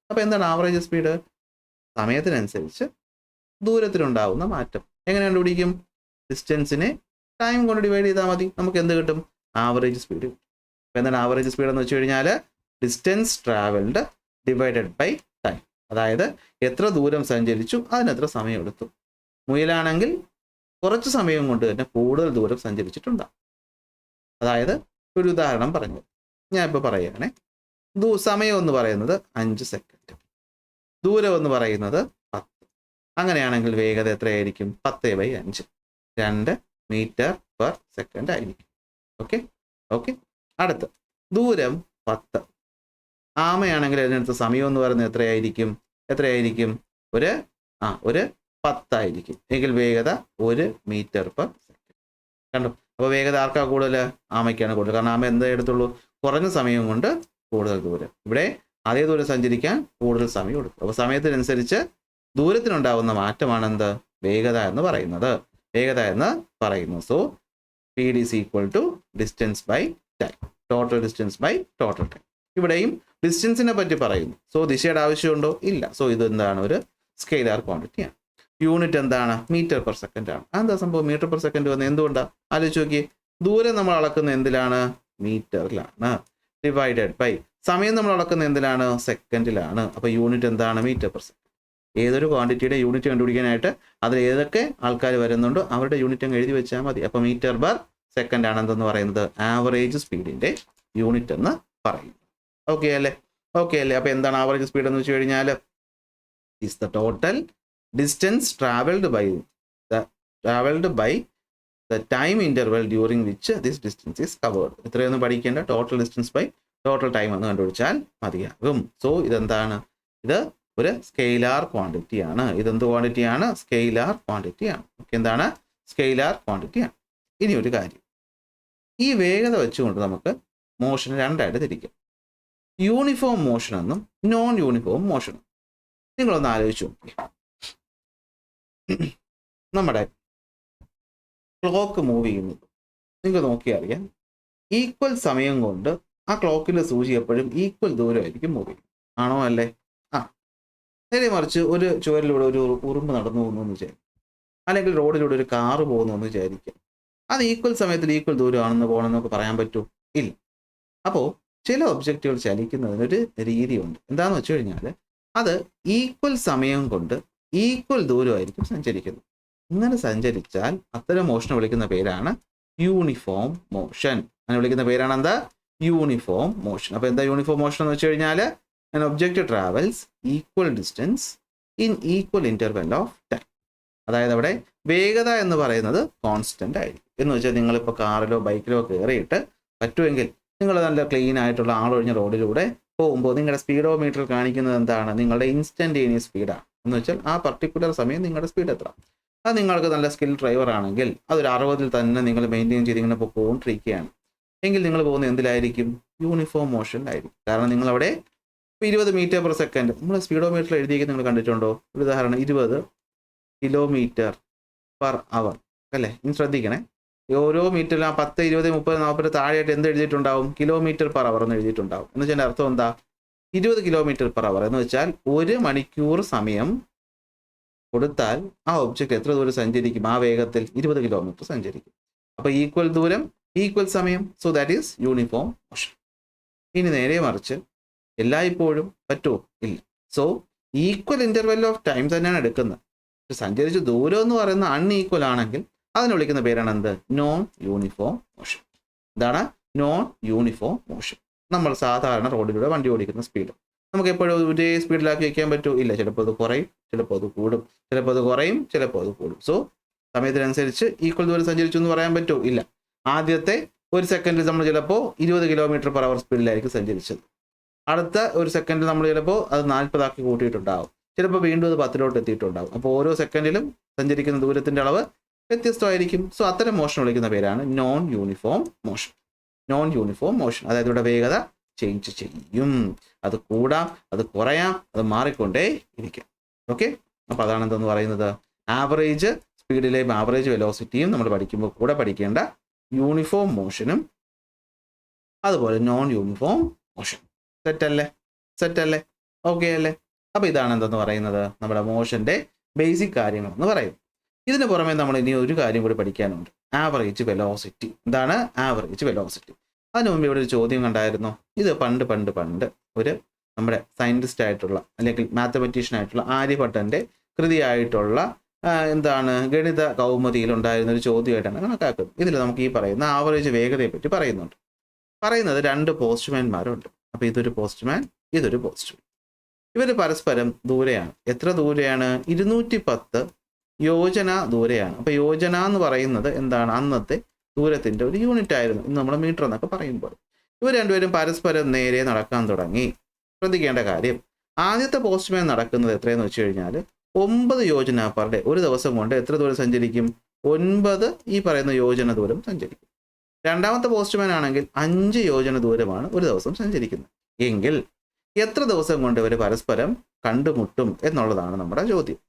Speaker 1: അപ്പോൾ എന്താണ് ആവറേജ് സ്പീഡ്? സമയത്തിനനുസരിച്ച് ദൂരത്തിലുണ്ടാകുന്ന മാറ്റം. എങ്ങനെ കണ്ടുപിടിക്കും? ഡിസ്റ്റൻസിനെ ടൈം കൊണ്ട് ഡിവൈഡ് ചെയ്താൽ മതി. നമുക്ക് എന്ത് കിട്ടും? Average speed. അപ്പോൾ എന്താണ് ആവറേജ് സ്പീഡ് എന്ന് വെച്ച് കഴിഞ്ഞാൽ distance travelled divided by time. അതായത് എത്ര ദൂരം സഞ്ചരിച്ചു അതിനെത്ര സമയം എടുത്തു. മുയലാണെങ്കിൽ കുറച്ച് സമയം കൊണ്ട് തന്നെ കൂടുതൽ ദൂരം സഞ്ചരിച്ചിട്ടുണ്ടാകും. അതായത് ഒരു ഉദാഹരണം പറഞ്ഞു. ഞാൻ ഇപ്പോൾ പറയുകയാണേ. സമയം എന്ന് പറയുന്നത് 5 സെക്കൻഡ്, ദൂരം എന്ന് പറയുന്നത് 10. അങ്ങനെയാണെങ്കിൽ വേഗത എത്രയായിരിക്കും? 10/5, 2 മീറ്റർ പെർ സെക്കൻഡ് ആയിരിക്കും. Okay okay. അടുത്ത് ദൂരം 10. ആമയാണെങ്കിൽ അതിനടുത്ത് സമയം എന്ന് പറയുന്നത് എത്രയായിരിക്കും? ഒരു 10 ആയിരിക്കും. എങ്കിൽ വേഗത 1 മീറ്റർ പെർ സെക്കൻഡ്. കണ്ടോ? അപ്പോൾ വേഗത ആർക്കാ കൂടുതൽ? ആമയ്ക്കാണ് കൂടുതൽ. കാരണം ആമ എന്താ എടുത്തുള്ളൂ? കുറഞ്ഞ സമയം കൊണ്ട് കൂടുതൽ ദൂരം. ഇവിടെ അതേ ദൂരം സഞ്ചരിക്കാൻ കൂടുതൽ സമയം എടുക്കും. അപ്പോൾ സമയത്തിനനുസരിച്ച് ദൂരത്തിനുണ്ടാവുന്ന മാറ്റമാണ് എന്ത്? വേഗത എന്ന് പറയുന്നത്. So speed is equal to distance by time, total distance by total time. ഇവിടെയും ഡിസ്റ്റൻസിനെ പറ്റി പറയുന്നു. സോ ദിശയുടെ ആവശ്യമുണ്ടോ? ഇല്ല. സോ ഇത് എന്താണ്? ഒരു സ്കെയിലാർ ക്വാണ്ടിറ്റിയാണ്. യൂണിറ്റ് എന്താണ്? മീറ്റർ പെർ സെക്കൻഡ് ആണ്. എന്താ സംഭവം മീറ്റർ പെർ സെക്കൻഡ് വന്നത്? എന്തുകൊണ്ടാണ്? ആലോചിച്ച് നോക്കിയേ. ദൂരം നമ്മൾ അളക്കുന്ന എന്തിലാണ്? മീറ്ററിലാണ്. ഡിവൈഡഡ് ബൈ സമയം നമ്മൾ അളക്കുന്ന എന്തിലാണ്? സെക്കൻഡിലാണ്. അപ്പോൾ യൂണിറ്റ് എന്താണ്? Metre per second. ഏതൊരു ക്വാണ്ടിറ്റിയുടെ യൂണിറ്റ് കണ്ടുപിടിക്കാനായിട്ട് അതിൽ ഏതൊക്കെ ആൾക്കാർ വരുന്നുണ്ടോ അവരുടെ യൂണിറ്റ് അങ്ങ് എഴുതി വെച്ചാൽ മതി. അപ്പോൾ മീറ്റർ പെർ സെക്കൻഡ് ആണ് എന്തെന്ന് പറയുന്നത്? ആവറേജ് സ്പീഡിൻ്റെ യൂണിറ്റ് എന്ന് പറയുന്നത്. ഓക്കെ അല്ലേ? അപ്പോൾ എന്താണ് ആവറേജ് സ്പീഡ് എന്ന് വെച്ച് കഴിഞ്ഞാൽ is the total distance traveled by the time interval during which this distance is covered. ഇത്രയൊന്നും പഠിക്കേണ്ട. Total distance by total time എന്ന് കണ്ടുപിടിച്ചാൽ മതിയാകും. സോ ഇതെന്താണ്? ഇത് ഒരു സ്കെയിലാർ ക്വാണ്ടിറ്റി ആണ്. ഇതെന്ത് ക്വാണ്ടിറ്റിയാണ്? സ്കെയിലാർ ക്വാണ്ടിറ്റിയാണ്. ഓക്കെ, എന്താണ്? സ്കെയിലാർ ക്വാണ്ടിറ്റിയാണ്. ഇനി ഒരു കാര്യം, ഈ വേഗത വെച്ചുകൊണ്ട് നമുക്ക് മോഷൻ രണ്ടായിട്ട് തിരിക്കാം. യൂണിഫോം മോഷൻ എന്നും നോൺ യൂണിഫോം മോഷൻ. നിങ്ങളൊന്ന് ആലോചിച്ചു നോക്കി. നമ്മുടെ ക്ലോക്ക് മൂവ് ചെയ്യുന്നത് നിങ്ങൾക്ക് നോക്കിയാൽ അറിയാം. ഈക്വൽ സമയം കൊണ്ട് ആ ക്ലോക്കിൻ്റെ സൂചി എപ്പോഴും ഈക്വൽ ദൂരമായിരിക്കും മൂവ് ചെയ്യും. ആണോ? അല്ലേ? നേരെ മറിച്ച് ഒരു ചുവരിലൂടെ ഒരു ഉറുമ്പ് നടന്നു പോകുന്നു എന്ന് വിചാരിക്കും, അല്ലെങ്കിൽ റോഡിലൂടെ ഒരു കാറ് പോകുന്നു എന്ന് വിചാരിക്കാം. അത് ഈക്വൽ സമയത്തിൽ ഈക്വൽ ദൂരമാണെന്ന് പോകണമെന്നൊക്കെ പറയാൻ പറ്റുമോ? ഇല്ല. അപ്പോൾ ചില ഒബ്ജക്റ്റുകൾ ചലിക്കുന്നതിനൊരു രീതിയുണ്ട്. എന്താണെന്ന് വെച്ച് കഴിഞ്ഞാൽ അത് ഈക്വൽ സമയം കൊണ്ട് ഈക്വൽ ദൂരമായിരിക്കും സഞ്ചരിക്കുന്നത്. ഇങ്ങനെ സഞ്ചരിച്ചാൽ അത്തരം മോഷനെ വിളിക്കുന്ന പേരാണ് യൂണിഫോം മോഷൻ. അങ്ങനെ വിളിക്കുന്ന പേരാണ് എന്താ? Uniform motion. അപ്പോൾ എന്താ യൂണിഫോം മോഷൻ എന്ന് വെച്ച് കഴിഞ്ഞാൽ an object travels equal distance in equal interval of time. അതായത് അവിടെ വേഗത എന്ന് പറയുന്നത് കോൺസ്റ്റന്റ് ആയിരിക്കും. എന്ന് വെച്ചാൽ നിങ്ങളിപ്പോൾ കാറിലോ ബൈക്കിലോ കയറിയിട്ട് പറ്റുമെങ്കിൽ നിങ്ങൾ നല്ല ക്ലീൻ ആയിട്ടുള്ള ആളൊഴിഞ്ഞ റോഡിലൂടെ പോകുമ്പോൾ നിങ്ങളുടെ സ്പീഡോമീറ്റർ കാണിക്കുന്നത് എന്താണ്? നിങ്ങളുടെ ഇൻസ്റ്റന്റേനിയസ് സ്പീഡാണ്. എന്ന് വെച്ചാൽ ആ പർട്ടിക്കുലർ സമയം നിങ്ങളുടെ സ്പീഡ് എത്ര. അത് നിങ്ങൾക്ക് നല്ല സ്കിൽ ഡ്രൈവർ ആണെങ്കിൽ അതൊരു 60 തന്നെ നിങ്ങൾ മെയിൻറ്റെയിൻ ചെയ്ത് ഇങ്ങനെ പോയിക്കൊണ്ടിരിക്കുകയാണ് എങ്കിൽ നിങ്ങൾ പോകുന്നത് എന്തിലായിരിക്കും? യൂണിഫോം മോഷനിലായിരിക്കും. കാരണം നിങ്ങളവിടെ 20 മീറ്റർ പെർ സെക്കൻഡ് നമ്മൾ സ്പീഡോമീറ്ററിൽ എഴുതിയേക്ക് നിങ്ങൾ കണ്ടിട്ടുണ്ടോ? ഒരു ഉദാഹരണം 20 കിലോമീറ്റർ പെർ അവർ അല്ലേ? ഇനി ശ്രദ്ധിക്കണേ. ഓരോ മീറ്ററിലും ആ 10, 20, 30, 40 താഴെയായിട്ട് എന്ത് എഴുതിയിട്ടുണ്ടാവും? കിലോമീറ്റർ പെർ അവർ എന്ന് എഴുതിയിട്ടുണ്ടാവും. എന്ന് വെച്ചാൽ അർത്ഥം എന്താ? 20 കിലോമീറ്റർ പെർ അവർ എന്ന് വെച്ചാൽ 1 മണിക്കൂർ സമയം കൊടുത്താൽ ആ ഒബ്ജക്റ്റ് എത്ര ദൂരം സഞ്ചരിക്കും? ആ വേഗത്തിൽ 20 കിലോമീറ്റർ സഞ്ചരിക്കും. അപ്പോൾ ഈക്വൽ ദൂരം ഈക്വൽ സമയം. So that is uniform motion. ഇനി നേരെ മറിച്ച് എല്ലായ്പ്പോഴും പറ്റുമോ? ഇല്ല. So equal interval of time തന്നെയാണ് എടുക്കുന്നത്. സഞ്ചരിച്ച ദൂരം എന്ന് പറയുന്നത് അൺഈക്വൽ ആണെങ്കിൽ അതിനെ വിളിക്കുന്ന പേരാണ് എന്ത്? Non uniform motion. എന്താണ്? Non uniform motion. നമ്മൾ സാധാരണ റോഡിലൂടെ വണ്ടി ഓടിക്കുന്ന സ്പീഡ് നമുക്ക് എപ്പോഴും ഒരേ സ്പീഡിലാക്കി വയ്ക്കാൻ പറ്റുമോ? ഇല്ല. ചിലപ്പോൾ അത് കുറയും, ചിലപ്പോൾ അത് കൂടും, ചിലപ്പോൾ അത് കുറയും, ചിലപ്പോൾ അത് കൂടും. സോ സമയത്തിനനുസരിച്ച് ഈക്വൽ ദൂരം സഞ്ചരിച്ചു എന്ന് പറയാൻ പറ്റുമോ? ഇല്ല. ആദ്യത്തെ ഒരു സെക്കൻഡിൽ നമ്മൾ ചിലപ്പോൾ 20 കിലോമീറ്റർ പെർ അവർ സ്പീഡിലായിരിക്കും സഞ്ചരിച്ചത്. അടുത്ത ഒരു സെക്കൻഡിൽ നമ്മൾ ചിലപ്പോൾ അത് 40 ആക്കി കൂട്ടിയിട്ടുണ്ടാവും. ചിലപ്പോൾ വീണ്ടും അത് 10 എത്തിയിട്ടുണ്ടാവും. അപ്പോൾ ഓരോ സെക്കൻഡിലും സഞ്ചരിക്കുന്ന ദൂരത്തിൻ്റെ അളവ് വ്യത്യസ്തമായിരിക്കും. സോ അത്തരം മോഷൻ വിളിക്കുന്ന പേരാണ് non uniform motion. Non uniform motion. അതായത് ഇവിടെ വേഗത ചേഞ്ച് ചെയ്യും. അത് കൂടാം, അത് കുറയാം, അത് മാറിക്കൊണ്ടേ ഇരിക്കും. ഓക്കെ. അപ്പോൾ അതാണ് എന്തെന്ന് പറയുന്നത്? ആവറേജ് സ്പീഡിലെയും ആവറേജ് വെലോസിറ്റിയും നമ്മൾ പഠിക്കുമ്പോൾ കൂടെ പഠിക്കേണ്ട യൂണിഫോം മോഷനും അതുപോലെ നോൺ യൂണിഫോം മോഷൻ. സെറ്റല്ലേ? ഓക്കെ അല്ലേ? അപ്പോൾ ഇതാണ് എന്തെന്ന് പറയുന്നത്? നമ്മുടെ മോഷൻ്റെ ബേസിക് കാര്യങ്ങൾ എന്ന് പറയും. ഇതിന് പുറമെ നമ്മൾ ഇനി ഒരു കാര്യം കൂടി പഠിക്കാനുണ്ട്. Average velocity. എന്താണ് ആവറേജ് വെലോസിറ്റി? അതിന് മുമ്പ് ഇവിടെ ഒരു ചോദ്യം കണ്ടായിരുന്നു. ഇത് പണ്ട് ഒരു നമ്മുടെ സയൻറ്റിസ്റ്റ് ആയിട്ടുള്ള അല്ലെങ്കിൽ മാത്തമെറ്റീഷ്യൻ ആയിട്ടുള്ള ആര്യഭട്ടൻ്റെ കൃതിയായിട്ടുള്ള ഗണിത കൗമുദിയിൽ ഉണ്ടായിരുന്ന ഒരു ചോദ്യമായിട്ടാണ് കണക്കാക്കുന്നത്. ഇതിൽ നമുക്ക് ഈ പറയുന്ന ആവറേജ് വേഗതയെ പറ്റി പറയുന്നുണ്ട്. പറയുന്നത് 2 പോസ്റ്റ്മാൻമാരുണ്ട്. അപ്പോൾ ഇതൊരു പോസ്റ്റ്മാൻ, ഇതൊരു പോസ്റ്റ്മാൻ. ഇവർ പരസ്പരം ദൂരെയാണ്. എത്ര ദൂരെയാണ്? 210 യോജന ദൂരെയാണ്. അപ്പോൾ യോജന എന്ന് പറയുന്നത് എന്താണ്? അന്നത്തെ ദൂരത്തിൻ്റെ ഒരു യൂണിറ്റ് ആയിരുന്നു. ഇന്ന് നമ്മൾ മീറ്റർ എന്നൊക്കെ പറയുമ്പോൾ. ഇവർ രണ്ടുപേരും പരസ്പരം നേരെ നടക്കാൻ തുടങ്ങി. ശ്രദ്ധിക്കേണ്ട കാര്യം, ആദ്യത്തെ പോസ്റ്റ്മാൻ നടക്കുന്നത് എത്രയെന്ന് വെച്ച് കഴിഞ്ഞാൽ 9 യോജന പെർ ഡേ. ഒരു ദിവസം കൊണ്ട് എത്ര ദൂരം സഞ്ചരിക്കും? 9 ഈ പറയുന്ന യോജന ദൂരം സഞ്ചരിക്കും. രണ്ടാമത്തെ പോസ്റ്റ്മാൻ ആണെങ്കിൽ 5 യോജന ദൂരമാണ് ഒരു ദിവസം സഞ്ചരിക്കുന്നത്. എങ്കിൽ എത്ര ദിവസം കൊണ്ട് ഇവർ പരസ്പരം കണ്ടുമുട്ടും എന്നുള്ളതാണ് നമ്മുടെ ചോദ്യം.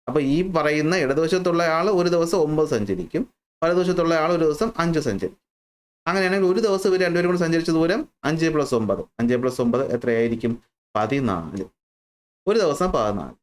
Speaker 1: അപ്പോൾ ഈ പറയുന്ന ഇടതുവശത്തുള്ള ആൾ ഒരു ദിവസം 9 സഞ്ചരിക്കും, വലതുവശത്തുള്ള ആൾ ഒരു ദിവസം 5 സഞ്ചരിക്കും. അങ്ങനെയാണെങ്കിൽ ഒരു ദിവസം ഇവർ രണ്ടുപേരും കൂടി സഞ്ചരിച്ച ദൂരം 5 + 9. 5 + 9 എത്രയായിരിക്കും? 14. ഒരു ദിവസം 14.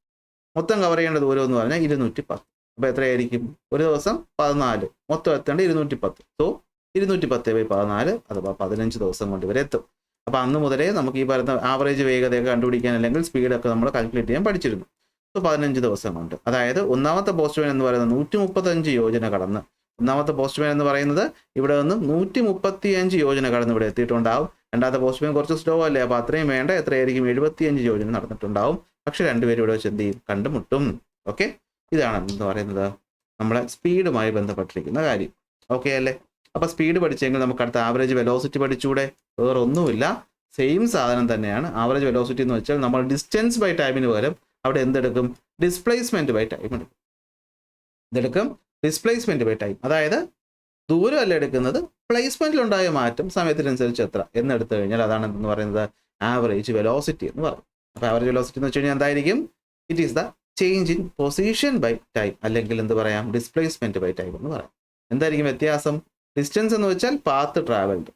Speaker 1: മൊത്തം കവർ ചെയ്യേണ്ട ദൂരം എന്ന് പറഞ്ഞാൽ 210. അപ്പോൾ എത്രയായിരിക്കും? ഒരു ദിവസം 14, മൊത്തം എത്തേണ്ട 210. സോ 210/14 അഥവാ 15 ദിവസം കൊണ്ട് ഇവരെത്തും. അപ്പോൾ അന്ന് മുതലേ നമുക്ക് ഈ പറയുന്ന ആവറേജ് വേഗതയൊക്കെ കണ്ടുപിടിക്കാൻ അല്ലെങ്കിൽ സ്പീഡൊക്കെ നമ്മൾ കാൽക്കുലേറ്റ് ചെയ്യാൻ പഠിച്ചിരുന്നു. സോ 15 ദിവസം കൊണ്ട്. അതായത് ഒന്നാമത്തെ പോസ്റ്റ്മാൻ എന്ന് പറയുന്നത് 135 യോജന കടന്ന്, ഒന്നാമത്തെ പോസ്റ്റ്മാൻ എന്ന് പറയുന്നത് ഇവിടെ നിന്നും 135 യോജന കടന്ന് ഇവിടെ എത്തിയിട്ടുണ്ടാവും. രണ്ടാമത്തെ പോസ്റ്റ്മാൻ കുറച്ച് സ്ലോ അല്ലേ, അപ്പോൾ അത്രയും വേണ്ട. എത്രയായിരിക്കും? 75 യോജന നടന്നിട്ടുണ്ടാവും. പക്ഷെ രണ്ടുപേരും ഇവിടെ വെച്ച് എന്ത് ചെയ്യും? കണ്ടുമുട്ടും. ഓക്കെ, ഇതാണ് എന്ന് പറയുന്നത് നമ്മളെ സ്പീഡുമായി ബന്ധപ്പെട്ടിരിക്കുന്ന കാര്യം. ഓക്കെ അല്ലേ? അപ്പോൾ സ്പീഡ് പഠിച്ചെങ്കിൽ നമുക്ക് അടുത്ത ആവറേജ് വെലോസിറ്റി പഠിച്ചൂടെ? വേറെ ഒന്നുമില്ല, സെയിം സാധനം തന്നെയാണ്. ആവറേജ് വെലോസിറ്റി എന്ന് വെച്ചാൽ നമ്മൾ ഡിസ്റ്റൻസ് ബൈ ടൈമിന് പകരം അവിടെ എന്തെടുക്കും? ഡിസ്പ്ലേസ്മെന്റ് ബൈ ടൈം എടുക്കും. ഇതെടുക്കും ഡിസ്പ്ലേസ്മെന്റ് ബൈ ടൈം. അതായത് ദൂരമല്ല എടുക്കുന്നത്, പ്ലേസ്മെന്റിലുണ്ടായ മാറ്റം സമയത്തിനനുസരിച്ച് എത്ര എന്നെടുത്തു കഴിഞ്ഞാൽ അതാണ് എന്ന് പറയുന്നത് ആവറേജ് വെലോസിറ്റി എന്ന് പറയും. അപ്പോൾ ആവറേജ് വെലോസിറ്റി എന്ന് വെച്ച് കഴിഞ്ഞാൽ എന്തായിരിക്കും? It is the change in position by time, അല്ലെങ്കിൽ എന്ത് പറയാം? ഡിസ്പ്ലേസ്മെന്റ് ബൈ ടൈം എന്ന് പറയാം. എന്തായിരിക്കും വ്യത്യാസം? ഡിസ്റ്റൻസ് എന്ന് വെച്ചാൽ പാത്ത് ട്രാവൽഡ്,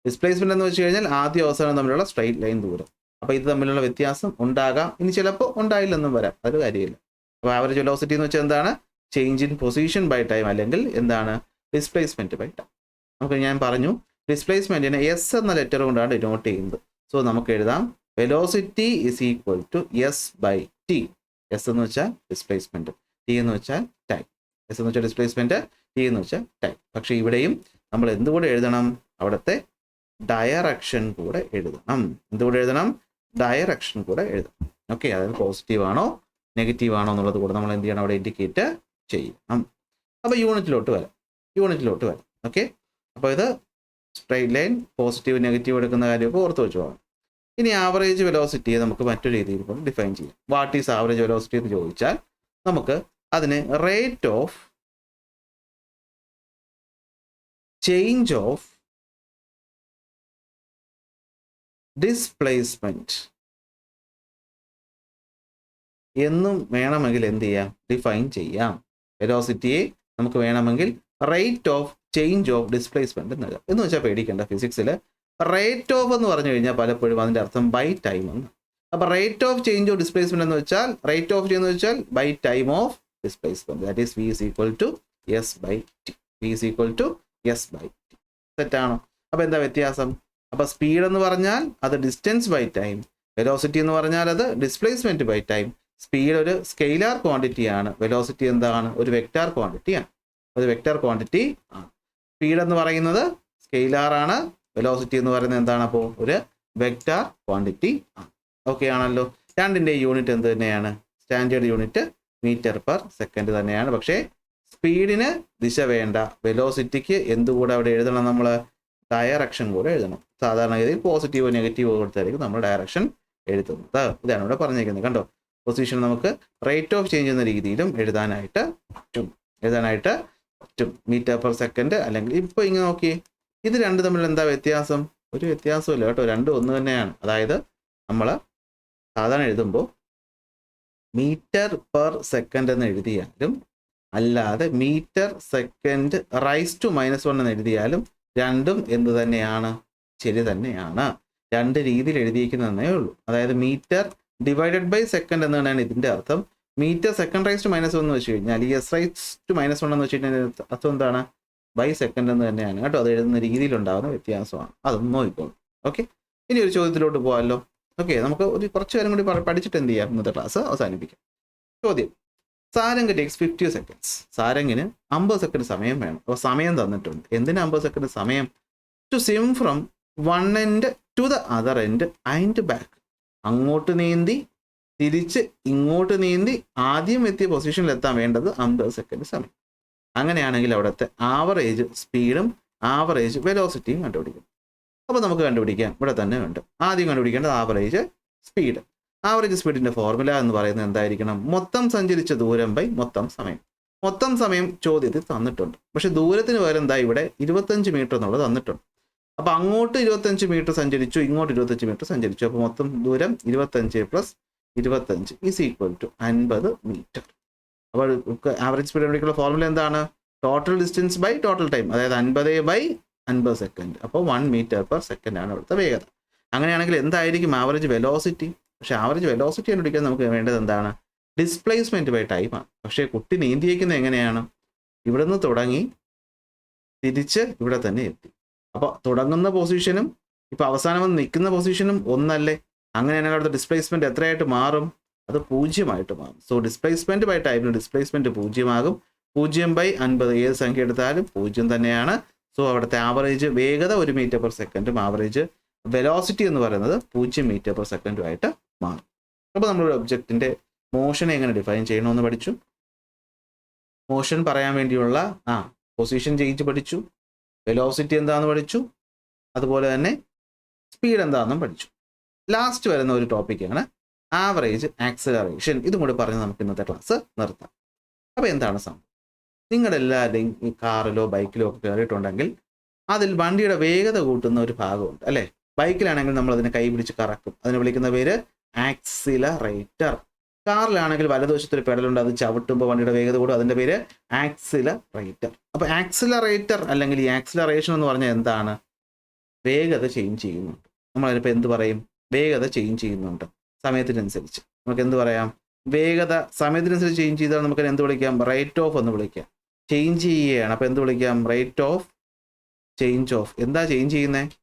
Speaker 1: ഡിസ്പ്ലേസ്മെന്റ് എന്ന് വെച്ച് കഴിഞ്ഞാൽ ആദ്യ അവസാനം തമ്മിലുള്ള സ്ട്രൈറ്റ് ലൈൻ ദൂരം. അപ്പോൾ ഇത് തമ്മിലുള്ള വ്യത്യാസം ഉണ്ടാകാം, ഇനി ചിലപ്പോൾ ഉണ്ടായില്ലെന്നും വരാം, അതൊരു കാര്യമില്ല. അപ്പോൾ ആവറേജ് വെലോസിറ്റി എന്ന് വെച്ചാൽ എന്താണ്? Change in position by time, അല്ലെങ്കിൽ എന്താണ്? Displacement by time. നമുക്ക് ഞാൻ പറഞ്ഞു ഡിസ്പ്ലേസ്മെന്റിനെ എസ് എന്ന ലെറ്റർ കൊണ്ടാണ് ഡിനോട്ട് ചെയ്യുന്നത്. സോ നമുക്ക് എഴുതാം velocity is equal to S by T. S എന്ന് വെച്ചാൽ ഡിസ്പ്ലേസ്മെന്റ്, ടി എന്ന് വെച്ചാൽ ടൈം. എസ് എന്ന് വെച്ചാൽ ഡിസ്പ്ലേസ്മെന്റ്, ടി എന്ന് വെച്ചാൽ ടൈം. പക്ഷേ ഇവിടെയും നമ്മൾ എന്തുകൂടെ എഴുതണം? അവിടുത്തെ ഡയറക്ഷൻ കൂടെ എഴുതണം. എന്തുകൂടെ എഴുതണം? ഡയറക്ഷൻ കൂടെ എഴുതണം. ഓക്കെ, അതായത് പോസിറ്റീവ് ആണോ നെഗറ്റീവ് ആണോ എന്നുള്ളത് കൂടെ നമ്മൾ എന്ത് ചെയ്യണം? അവിടെ ഇൻഡിക്കേറ്റ് ചെയ്യണം. അപ്പോൾ യൂണിറ്റിലോട്ട് വരാം. ഓക്കെ, അപ്പോൾ ഇത് സ്ട്രൈറ്റ് ലൈൻ പോസിറ്റീവ് നെഗറ്റീവ് എടുക്കുന്ന കാര്യമൊക്കെ ഓർത്ത് വെച്ച് പോകാം. ഇനി ആവറേജ് വെലോസിറ്റിയെ നമുക്ക് മറ്റൊരു രീതിയിൽ കൊണ്ട് ഡിഫൈൻ ചെയ്യാം. വാട്ട് ഈസ് ആവറേജ് വെലോസിറ്റി എന്ന് ചോദിച്ചാൽ നമുക്ക് അതിന് rate of change of displacement എന്നും വേണമെങ്കിൽ എന്ത് ചെയ്യാം? ഡിഫൈൻ ചെയ്യാം. വെലോസിറ്റിയെ നമുക്ക് വേണമെങ്കിൽ rate of change of displacement എന്ന് എഴുതാം. എന്ന് വെച്ചാൽ പേടിക്കേണ്ട, ഫിസിക്സിൽ റേറ്റ് ഓഫ് എന്ന് പറഞ്ഞു കഴിഞ്ഞാൽ പലപ്പോഴും അതിൻ്റെ അർത്ഥം ബൈ ടൈം എന്ന്. അപ്പോൾ rate of change of displacement എന്ന് വെച്ചാൽ റേറ്റ് ഓഫ് എന്ന് വെച്ചാൽ by time of displacement, that is V is equal to S by T. V is equal to S by T. തെറ്റാണോ? അപ്പോൾ എന്താ വ്യത്യാസം? അപ്പോൾ സ്പീഡ് എന്ന് പറഞ്ഞാൽ അത് ഡിസ്റ്റൻസ് ബൈ ടൈം, വെലോസിറ്റി എന്ന് പറഞ്ഞാൽ അത് ഡിസ്പ്ലേസ്മെന്റ് ബൈ ടൈം. സ്പീഡ് ഒരു സ്കെയിലാർ ക്വാണ്ടിറ്റി ആണ്, വെലോസിറ്റി എന്താണ്? ഒരു വെക്റ്റാർ ക്വാണ്ടിറ്റി ആണ്. ഒരു വെക്റ്റാർ ക്വാണ്ടിറ്റി ആണ്. സ്പീഡ് എന്ന് പറയുന്നത് സ്കെയിലാർ ആണ്, വെലോസിറ്റി എന്ന് പറയുന്നത് എന്താണ്? അപ്പോൾ ഒരു വെക്റ്റാർ ക്വാണ്ടിറ്റി ആണ്. ഓക്കെ ആണല്ലോ? രണ്ടിൻ്റെ യൂണിറ്റ് എന്ത് തന്നെയാണ്? Standard unit metre per second തന്നെയാണ്. പക്ഷേ സ്പീഡിന് ദിശ വേണ്ട, വെലോസിറ്റിക്ക് എന്തുകൂടെ അവിടെ എഴുതണം? നമ്മൾ ഡയറക്ഷൻ കൂടെ എഴുതണം. സാധാരണഗതിയിൽ പോസിറ്റീവോ നെഗറ്റീവോ കൊടുത്തായിരിക്കും നമ്മൾ ഡയറക്ഷൻ എഴുതുന്നത്. ഇതാണ് ഇവിടെ പറഞ്ഞിരിക്കുന്നത്. കണ്ടോ? പൊസിഷൻ നമുക്ക് റേറ്റ് ഓഫ് ചേഞ്ച് എന്ന രീതിയിലും എഴുതാനായിട്ട് പറ്റും. മീറ്റർ പെർ സെക്കൻഡ്, അല്ലെങ്കിൽ ഇപ്പോൾ ഇങ്ങനെ നോക്കി, ഇത് രണ്ട് തമ്മിൽ എന്താ വ്യത്യാസം? ഒരു വ്യത്യാസമില്ല കേട്ടോ, രണ്ടും ഒന്ന് തന്നെയാണ്. അതായത് നമ്മൾ സാധാരണ എഴുതുമ്പോൾ മീറ്റർ പെർ സെക്കൻഡ് എന്ന് എഴുതിയാലും അല്ലാതെ മീറ്റർ സെക്കൻഡ് റൈസ് ടു -1 എന്ന് എഴുതിയാലും രണ്ടും എന്ത് തന്നെയാണ്? ശരി തന്നെയാണ്. രണ്ട് രീതിയിൽ എഴുതിയിരിക്കുന്നതേ ഉള്ളൂ. അതായത് മീറ്റർ ഡിവൈഡഡ് ബൈ സെക്കൻഡ് എന്ന് തന്നെയാണ് ഇതിൻ്റെ അർത്ഥം. മീറ്റർ സെക്കൻഡ് റൈസ് ടു -1 എന്ന് വെച്ച് കഴിഞ്ഞാൽ ഈ എസ് റൈസ് ടു -1 എന്ന് വെച്ച് കഴിഞ്ഞാൽ അർത്ഥം എന്താണ്? ബൈ സെക്കൻഡ് എന്ന് തന്നെയാണ് കേട്ടോ. അത് എഴുതുന്ന രീതിയിലുണ്ടാകുന്ന വ്യത്യാസമാണ്. അതൊന്നും നോക്കിക്കോളൂ. ഓക്കെ, ഇനി ഒരു ചോദ്യത്തിലോട്ട് പോകാമല്ലോ. ഓക്കെ, നമുക്ക് ഒരു കുറച്ച് നേരം കൂടി പഠിച്ചിട്ട് എന്ത് ചെയ്യാം? ഇന്നത്തെ ക്ലാസ് അവസാനിപ്പിക്കാം. ചോദ്യം: സാരംഗ് ടേക്സ് 50 seconds. സാരംഗിന് 50 സെക്കൻഡ് സമയം വേണം. അപ്പോൾ സമയം തന്നിട്ടുണ്ട്. എന്തിനാ 50 സെക്കൻഡ് സമയം? To swim from one end to the other end and back. അങ്ങോട്ട് നീന്തി തിരിച്ച് ഇങ്ങോട്ട് നീന്തി ആദ്യം എത്തിയ പൊസിഷനിൽ എത്താൻ വേണ്ടത് 50 സെക്കൻഡ് സമയം. അങ്ങനെയാണെങ്കിൽ അവിടുത്തെ ആവറേജ് സ്പീഡും ആവറേജ് വെലോസിറ്റിയും കണ്ടുപിടിക്കും. അപ്പോൾ നമുക്ക് കണ്ടുപിടിക്കാം, ഇവിടെ തന്നെ ഉണ്ട്. ആദ്യം കണ്ടുപിടിക്കേണ്ടത് ആവറേജ് സ്പീഡ്. ആവറേജ് സ്പീഡിൻ്റെ ഫോർമുല എന്ന് പറയുന്നത് എന്തായിരിക്കണം? മൊത്തം സഞ്ചരിച്ച ദൂരം ബൈ മൊത്തം സമയം. മൊത്തം സമയം ചോദ്യത്തിൽ തന്നിട്ടുണ്ട്, പക്ഷെ ദൂരത്തിന് പകരം എന്താ ഇവിടെ 25 മീറ്റർ എന്നുള്ളത് തന്നിട്ടുണ്ട്. അപ്പോൾ അങ്ങോട്ട് 25 മീറ്റർ സഞ്ചരിച്ചു, ഇങ്ങോട്ട് 25 മീറ്റർ സഞ്ചരിച്ചു. അപ്പോൾ മൊത്തം ദൂരം 25 + 25 = 50 മീറ്റർ. അപ്പോൾ ആവറേജ് സ്പീഡ് കണ്ടുപിടിക്കാനുള്ള ഫോർമുല എന്താണ്? Total distance by total time, അതായത് 50/50 സെക്കൻഡ്. അപ്പോൾ 1 മീറ്റർ/സെക്കൻഡ് ആണ് ഇവിടുത്തെ വേഗത. അങ്ങനെയാണെങ്കിൽ എന്തായിരിക്കും ആവറേജ് വെലോസിറ്റി? പക്ഷേ ആവറേജ് വെലോസിറ്റി കണ്ടുപിടിക്കാൻ നമുക്ക് വേണ്ടത് എന്താണ്? ഡിസ്പ്ലേസ്മെൻറ്റ് ബൈ ടൈമാണ്. പക്ഷേ കുട്ടി നീന്തിയേക്കുന്നത് എങ്ങനെയാണ്? ഇവിടെ നിന്ന് തുടങ്ങി തിരിച്ച് ഇവിടെ തന്നെ എത്തി. അപ്പോൾ തുടങ്ങുന്ന പൊസിഷനും ഇപ്പോൾ അവസാനം വന്ന് നിൽക്കുന്ന പൊസിഷനും ഒന്നല്ലേ? അങ്ങനെയാണെങ്കിൽ അവിടുത്തെ ഡിസ്പ്ലേസ്മെൻറ്റ് എത്രയായിട്ട് മാറും? അത് 0 മാറും. സോ ഡിസ്പ്ലേസ്മെൻറ്റ് ബൈ ടൈമിന് ഡിസ്പ്ലേസ്മെൻറ്റ് 0 0/50 ഏത് സംഖ്യ എടുത്താലും 0 തന്നെയാണ്. സോ അവിടുത്തെ ആവറേജ് വേഗത 1 മീറ്റർ/സെക്കൻഡും ആവറേജ് വെലോസിറ്റി എന്ന് പറയുന്നത് 0 മീറ്റർ/സെക്കൻഡും ആയിട്ട് മാറും. അപ്പോൾ നമ്മളൊരു ഒബ്ജക്റ്റിൻ്റെ മോഷനെ എങ്ങനെ ഡിഫൈൻ ചെയ്യണമെന്ന് പഠിച്ചു. മോഷൻ പറയാൻ വേണ്ടിയുള്ള പൊസിഷൻ ചേഞ്ച് പഠിച്ചു, വെലോസിറ്റി എന്താണെന്ന് പഠിച്ചു, അതുപോലെ തന്നെ സ്പീഡ് എന്താണെന്നും പഠിച്ചു. ലാസ്റ്റ് വരുന്ന ഒരു ടോപ്പിക്കാണ് ആവറേജ് ആക്സിലറേഷൻ. ഇതും കൂടി പറഞ്ഞ് നമുക്ക് ഇന്നത്തെ ക്ലാസ് നിർത്താം. അപ്പോൾ എന്താണ് സംഭവം? നിങ്ങളെല്ലാവരുടെയും ഈ കാറിലോ ബൈക്കിലോ ഒക്കെ കയറിയിട്ടുണ്ടെങ്കിൽ അതിൽ വണ്ടിയുടെ വേഗത കൂട്ടുന്ന ഒരു ഭാഗമുണ്ട് അല്ലേ? ബൈക്കിലാണെങ്കിൽ നമ്മൾ അതിനെ കൈ പിടിച്ച് കറക്കും, അതിനെ വിളിക്കുന്ന പേര് ആക്സിലറേറ്റർ. കാറിലാണെങ്കിൽ വലതുവശത്തൊരു പെഡലുണ്ട്, അത് ചവിട്ടുമ്പോൾ വണ്ടിയുടെ വേഗത കൂടും, അതിൻ്റെ പേര് ആക്സിലറേറ്റർ. അപ്പോൾ ആക്സിലറേറ്റർ അല്ലെങ്കിൽ ഈ ആക്സിലറേഷൻ എന്ന് പറഞ്ഞാൽ എന്താണ്? വേഗത ചേഞ്ച് ചെയ്യുന്നുണ്ട്. നമ്മളതിനിപ്പോൾ എന്ത് പറയും? വേഗത ചേഞ്ച് ചെയ്യുന്നുണ്ട് സമയത്തിനനുസരിച്ച്. നമുക്ക് എന്ത് പറയാം? വേഗത സമയത്തിനനുസരിച്ച് ചേഞ്ച് ചെയ്താൽ നമുക്ക് എന്ത് വിളിക്കാം? റേറ്റ് ഓഫ് എന്ന് വിളിക്കാം. ചേഞ്ച് ചെയ്യുകയാണ്, അപ്പോൾ എന്ത് വിളിക്കാം? Rate of change of. എന്താ ചേഞ്ച് ചെയ്യുന്നത്?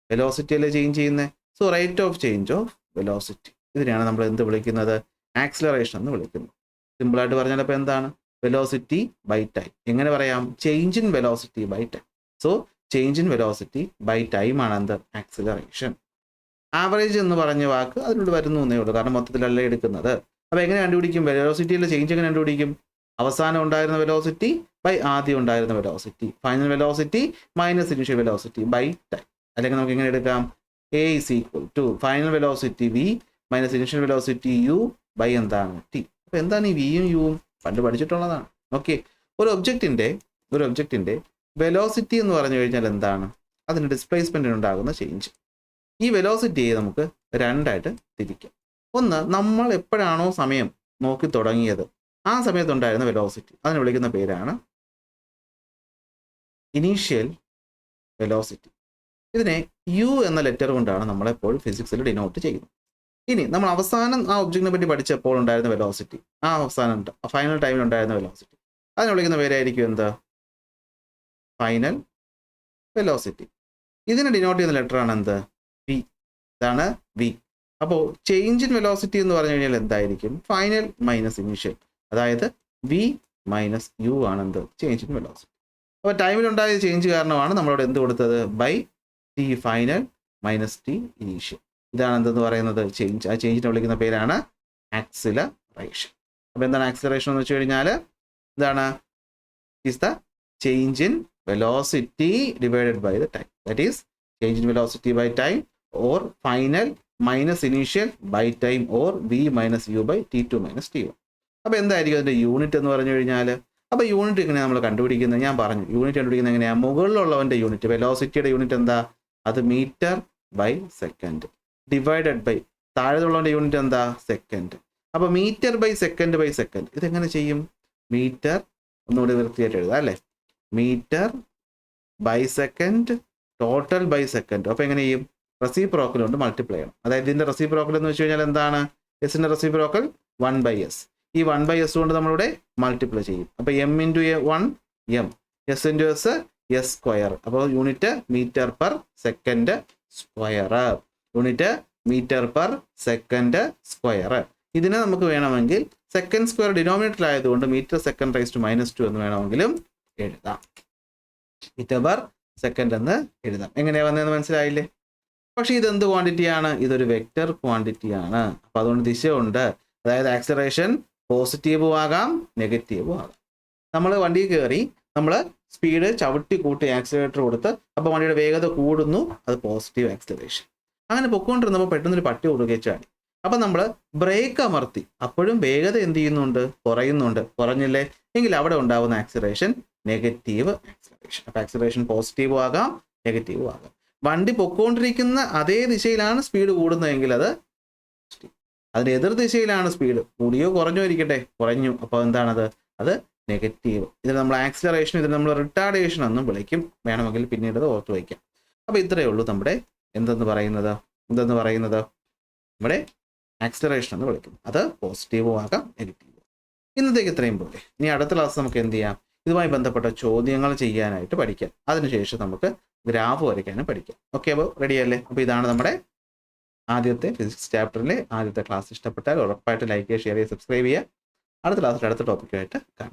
Speaker 1: വെലോസിറ്റി അല്ലേ ചേഞ്ച് ചെയ്യുന്നത്. So rate of change of velocity, ഇതിനെയാണ് നമ്മൾ എന്ത് വിളിക്കുന്നത്? ആക്സിലറേഷൻ എന്ന് വിളിക്കുന്നത്. സിമ്പിളായിട്ട് പറഞ്ഞാൽ അപ്പോൾ എന്താണ്? Velocity by time. എങ്ങനെ പറയാം? Change in velocity by time. So change in velocity by time ആണ് എന്ത്? ആക്സിലറേഷൻ. ആവറേജ് എന്ന് പറഞ്ഞ വാക്ക് അതിനോട് വരുന്നു എന്നേ ഉള്ളൂ, കാരണം മൊത്തത്തിലല്ലേ എടുക്കുന്നത്. അപ്പോൾ എങ്ങനെ കണ്ടുപിടിക്കും? വെലോസിറ്റിയിലെ ചേഞ്ച് എങ്ങനെ കണ്ടുപിടിക്കും? അവസാനം ഉണ്ടായിരുന്ന വെലോസിറ്റി ബൈ ആദ്യം ഉണ്ടായിരുന്ന velocity, final velocity minus initial velocity by time. അല്ലെങ്കിൽ നമുക്ക് എങ്ങനെ എടുക്കാം? A = final velocity V minus initial velocity U by എന്താണ്? T. അപ്പോൾ എന്താണ് ഈ വിയും യുവും? പണ്ട് പഠിച്ചിട്ടുള്ളതാണ്. ഓക്കെ, ഒരു ഒബ്ജക്റ്റിൻ്റെ വെലോസിറ്റി എന്ന് പറഞ്ഞു കഴിഞ്ഞാൽ എന്താണ്? അതിന് ഡിസ്പ്ലേസ്മെൻറ്റിനുണ്ടാകുന്ന ചേഞ്ച്. ഈ വെലോസിറ്റിയെ നമുക്ക് രണ്ടായിട്ട് തിരിക്കാം. ഒന്ന്, നമ്മൾ എപ്പോഴാണോ സമയം നോക്കി തുടങ്ങിയത് ആ സമയത്തുണ്ടായിരുന്ന വെലോസിറ്റി, അതിന് വിളിക്കുന്ന പേരാണ് ഇനീഷ്യൽ വെലോസിറ്റി. ഇതിനെ U എന്ന ലെറ്റർ കൊണ്ടാണ് നമ്മളെപ്പോഴും ഫിസിക്സിൽ ഡിനോട്ട് ചെയ്യുന്നത്. ഇനി നമ്മൾ അവസാനം ആ ഒബ്ജക്റ്റിനെ പറ്റി പഠിച്ചപ്പോൾ ഉണ്ടായിരുന്ന വെലോസിറ്റി, ഫൈനൽ ടൈമിൽ ഉണ്ടായിരുന്ന വെലോസിറ്റി, അതിനെ വിളിക്കുന്ന പേരായിരിക്കും എന്താ? Final velocity. ഇതിനെ ഡിനോട്ട് ചെയ്യുന്ന ലെറ്ററാണ് എന്ത്? V. ഇതാണ് V. അപ്പോൾ ചേഞ്ച് ഇൻ വെലോസിറ്റി എന്ന് പറഞ്ഞു കഴിഞ്ഞാൽ എന്തായിരിക്കും? ഫൈനൽ മൈനസ് ഇനീഷ്യൽ, അതായത് V മൈനസ് U ആണ് എന്ത്? Change in velocity. അപ്പോൾ ടൈമിലുണ്ടായ ചേഞ്ച് കാരണമാണ് നമ്മളോട് എന്ത് കൊടുത്തത്? By T final minus T initial. ഇതാണ് എന്തെന്ന് പറയുന്നത്? ചേഞ്ച്. ആ ചേഞ്ചിനെ വിളിക്കുന്ന പേരാണ് ആക്സിലറേഷൻ. അപ്പോൾ എന്താണ് ആക്സിലറേഷൻ എന്ന് വെച്ച് കഴിഞ്ഞാൽ എന്താണ്? Is the change in velocity divided by the time. That is change in velocity by time or final minus initial by time or V minus U by T2 minus T1. അപ്പോൾ എന്തായിരിക്കും അതിൻ്റെ unit എന്ന് പറഞ്ഞു കഴിഞ്ഞാൽ? അപ്പോൾ unit എങ്ങനെയാണ് നമ്മൾ കണ്ടുപിടിക്കുന്നത്? ഞാൻ പറഞ്ഞു യൂണിറ്റ് കണ്ടുപിടിക്കുന്നത് എങ്ങനെയാണ്? മുകളിലുള്ളവൻ്റെ യൂണിറ്റ്, വെലോസിറ്റിയുടെ യൂണിറ്റ് എന്താ? അത് metre by second divided by താഴെയുള്ളവൻ്റെ യൂണിറ്റ് എന്താ? സെക്കൻഡ്. അപ്പോൾ മീറ്റർ ബൈ സെക്കൻഡ് ഇതെങ്ങനെ ചെയ്യും? മീറ്റർ ഒന്നുകൂടി വൃത്തിയായിട്ട് എഴുതാം അല്ലേ? Metre by second total by second. അപ്പോൾ എങ്ങനെ ചെയ്യും? റെസിപ്രോക്കൽ കൊണ്ട് മൾട്ടിപ്ലൈ ചെയ്യണം. അതായത് ഇതിൻ്റെ റെസിപ്രോക്കൽ എന്ന് വെച്ച് കഴിഞ്ഞാൽ എന്താണ്? എസിൻ്റെ റെസിപ്രോക്കൽ 1/s. ഈ 1/s കൊണ്ട് നമ്മളിവിടെ മൾട്ടിപ്ലൈ ചെയ്യും. അപ്പോൾ m × 1 m, s × s s square. അപ്പോൾ unit metre per second square. Unit metre per second square. ഇതിനെ നമുക്ക് വേണമെങ്കിൽ സെക്കൻഡ് സ്ക്വയർ ഡിനോമിനേറ്റർ ആയതുകൊണ്ട് മീറ്റർ സെക്കൻഡ് റൈസ് ടു -2 എന്ന് വേണമെങ്കിലും എഴുതാം. മീറ്റർ പെർ സെക്കൻഡ് എന്ന് എഴുതാം. എങ്ങനെയാ വന്നതെന്ന് മനസ്സിലായില്ലേ? പക്ഷേ ഇതെന്ത് ക്വാണ്ടിറ്റിയാണ്? ഇതൊരു വെക്റ്റർ ക്വാണ്ടിറ്റിയാണ്. അപ്പം അതുകൊണ്ട് ദിശയുണ്ട്. അതായത് ആക്സിലറേഷൻ പോസിറ്റീവും ആകാം നെഗറ്റീവും ആകാം. നമ്മൾ വണ്ടിയിൽ കയറി നമ്മൾ സ്പീഡ് ചവിട്ടി കൂട്ടി ആക്സിലറേറ്റർ കൊടുത്ത് അപ്പോൾ വണ്ടിയുടെ വേഗത കൂടുന്നു, അത് പോസിറ്റീവ് ആക്സിലറേഷൻ. അങ്ങനെ പൊക്കോണ്ടിരുന്നപ്പോൾ പെട്ടെന്നൊരു പട്ടി ഓടുകയും ചാടി. അപ്പം നമ്മൾ ബ്രേക്ക് അമർത്തി, അപ്പോഴും വേഗത എന്ത് ചെയ്യുന്നുണ്ട്? കുറയുന്നുണ്ട്. കുറഞ്ഞില്ലേ? എങ്കിൽ അവിടെ ഉണ്ടാകുന്ന ആക്സിലറേഷൻ നെഗറ്റീവ് ആക്സിലറേഷൻ. അപ്പോൾ ആക്സിലറേഷൻ പോസിറ്റീവും ആകാം നെഗറ്റീവും ആകാം. വണ്ടി പൊക്കോണ്ടിരിക്കുന്ന അതേ ദിശയിലാണ് സ്പീഡ് കൂടുന്നതെങ്കിൽ അത് പോസിറ്റീവ്. അതിന് എതിർ ദിശയിലാണ് സ്പീഡ് കൂടിയോ കുറഞ്ഞോ ഇരിക്കട്ടെ, കുറഞ്ഞു, അപ്പോൾ എന്താണത്? അത് നെഗറ്റീവ്. ഇതിന് നമ്മൾ ആക്സിലറേഷൻ, ഇതിന് നമ്മൾ റിട്ടാർഡേഷൻ എന്നും വിളിക്കും. വേണമെങ്കിൽ പിന്നീട് അത് ഓർത്ത് വയ്ക്കാം. അപ്പോൾ ഇത്രയേ ഉള്ളൂ നമ്മുടെ എന്തെന്ന് പറയുന്നത് നമ്മുടെ ആക്സിലറേഷൻ എന്ന് വിളിക്കും. അത് പോസിറ്റീവും ആകാം നെഗറ്റീവും. ഇന്നത്തേക്ക് ഇത്രയും പോലെ. ഇനി അടുത്ത ക്ലാസ് നമുക്ക് എന്ത് ചെയ്യാം? ഇതുമായി ബന്ധപ്പെട്ട ചോദ്യങ്ങൾ ചെയ്യാനായിട്ട് പഠിക്കാം. അതിനുശേഷം നമുക്ക് ഗ്രാഫ് വരയ്ക്കാനും പഠിക്കാം. ഓക്കെ, അപ്പോൾ റെഡിയല്ലേ? അപ്പോൾ ഇതാണ് നമ്മുടെ ആദ്യത്തെ ഫിസിക്സ് ചാപ്റ്ററിലെ ആദ്യത്തെ ക്ലാസ്. ഇഷ്ടപ്പെട്ടാൽ ഉറപ്പായിട്ട് ലൈക്ക് ചെയ്യുക, ഷെയർ ചെയ്യുക, സബ്സ്ക്രൈബ് ചെയ്യുക. അടുത്ത ക്ലാസ്സിൽ അടുത്ത ടോപ്പിക്കുമായിട്ട് കാണാം.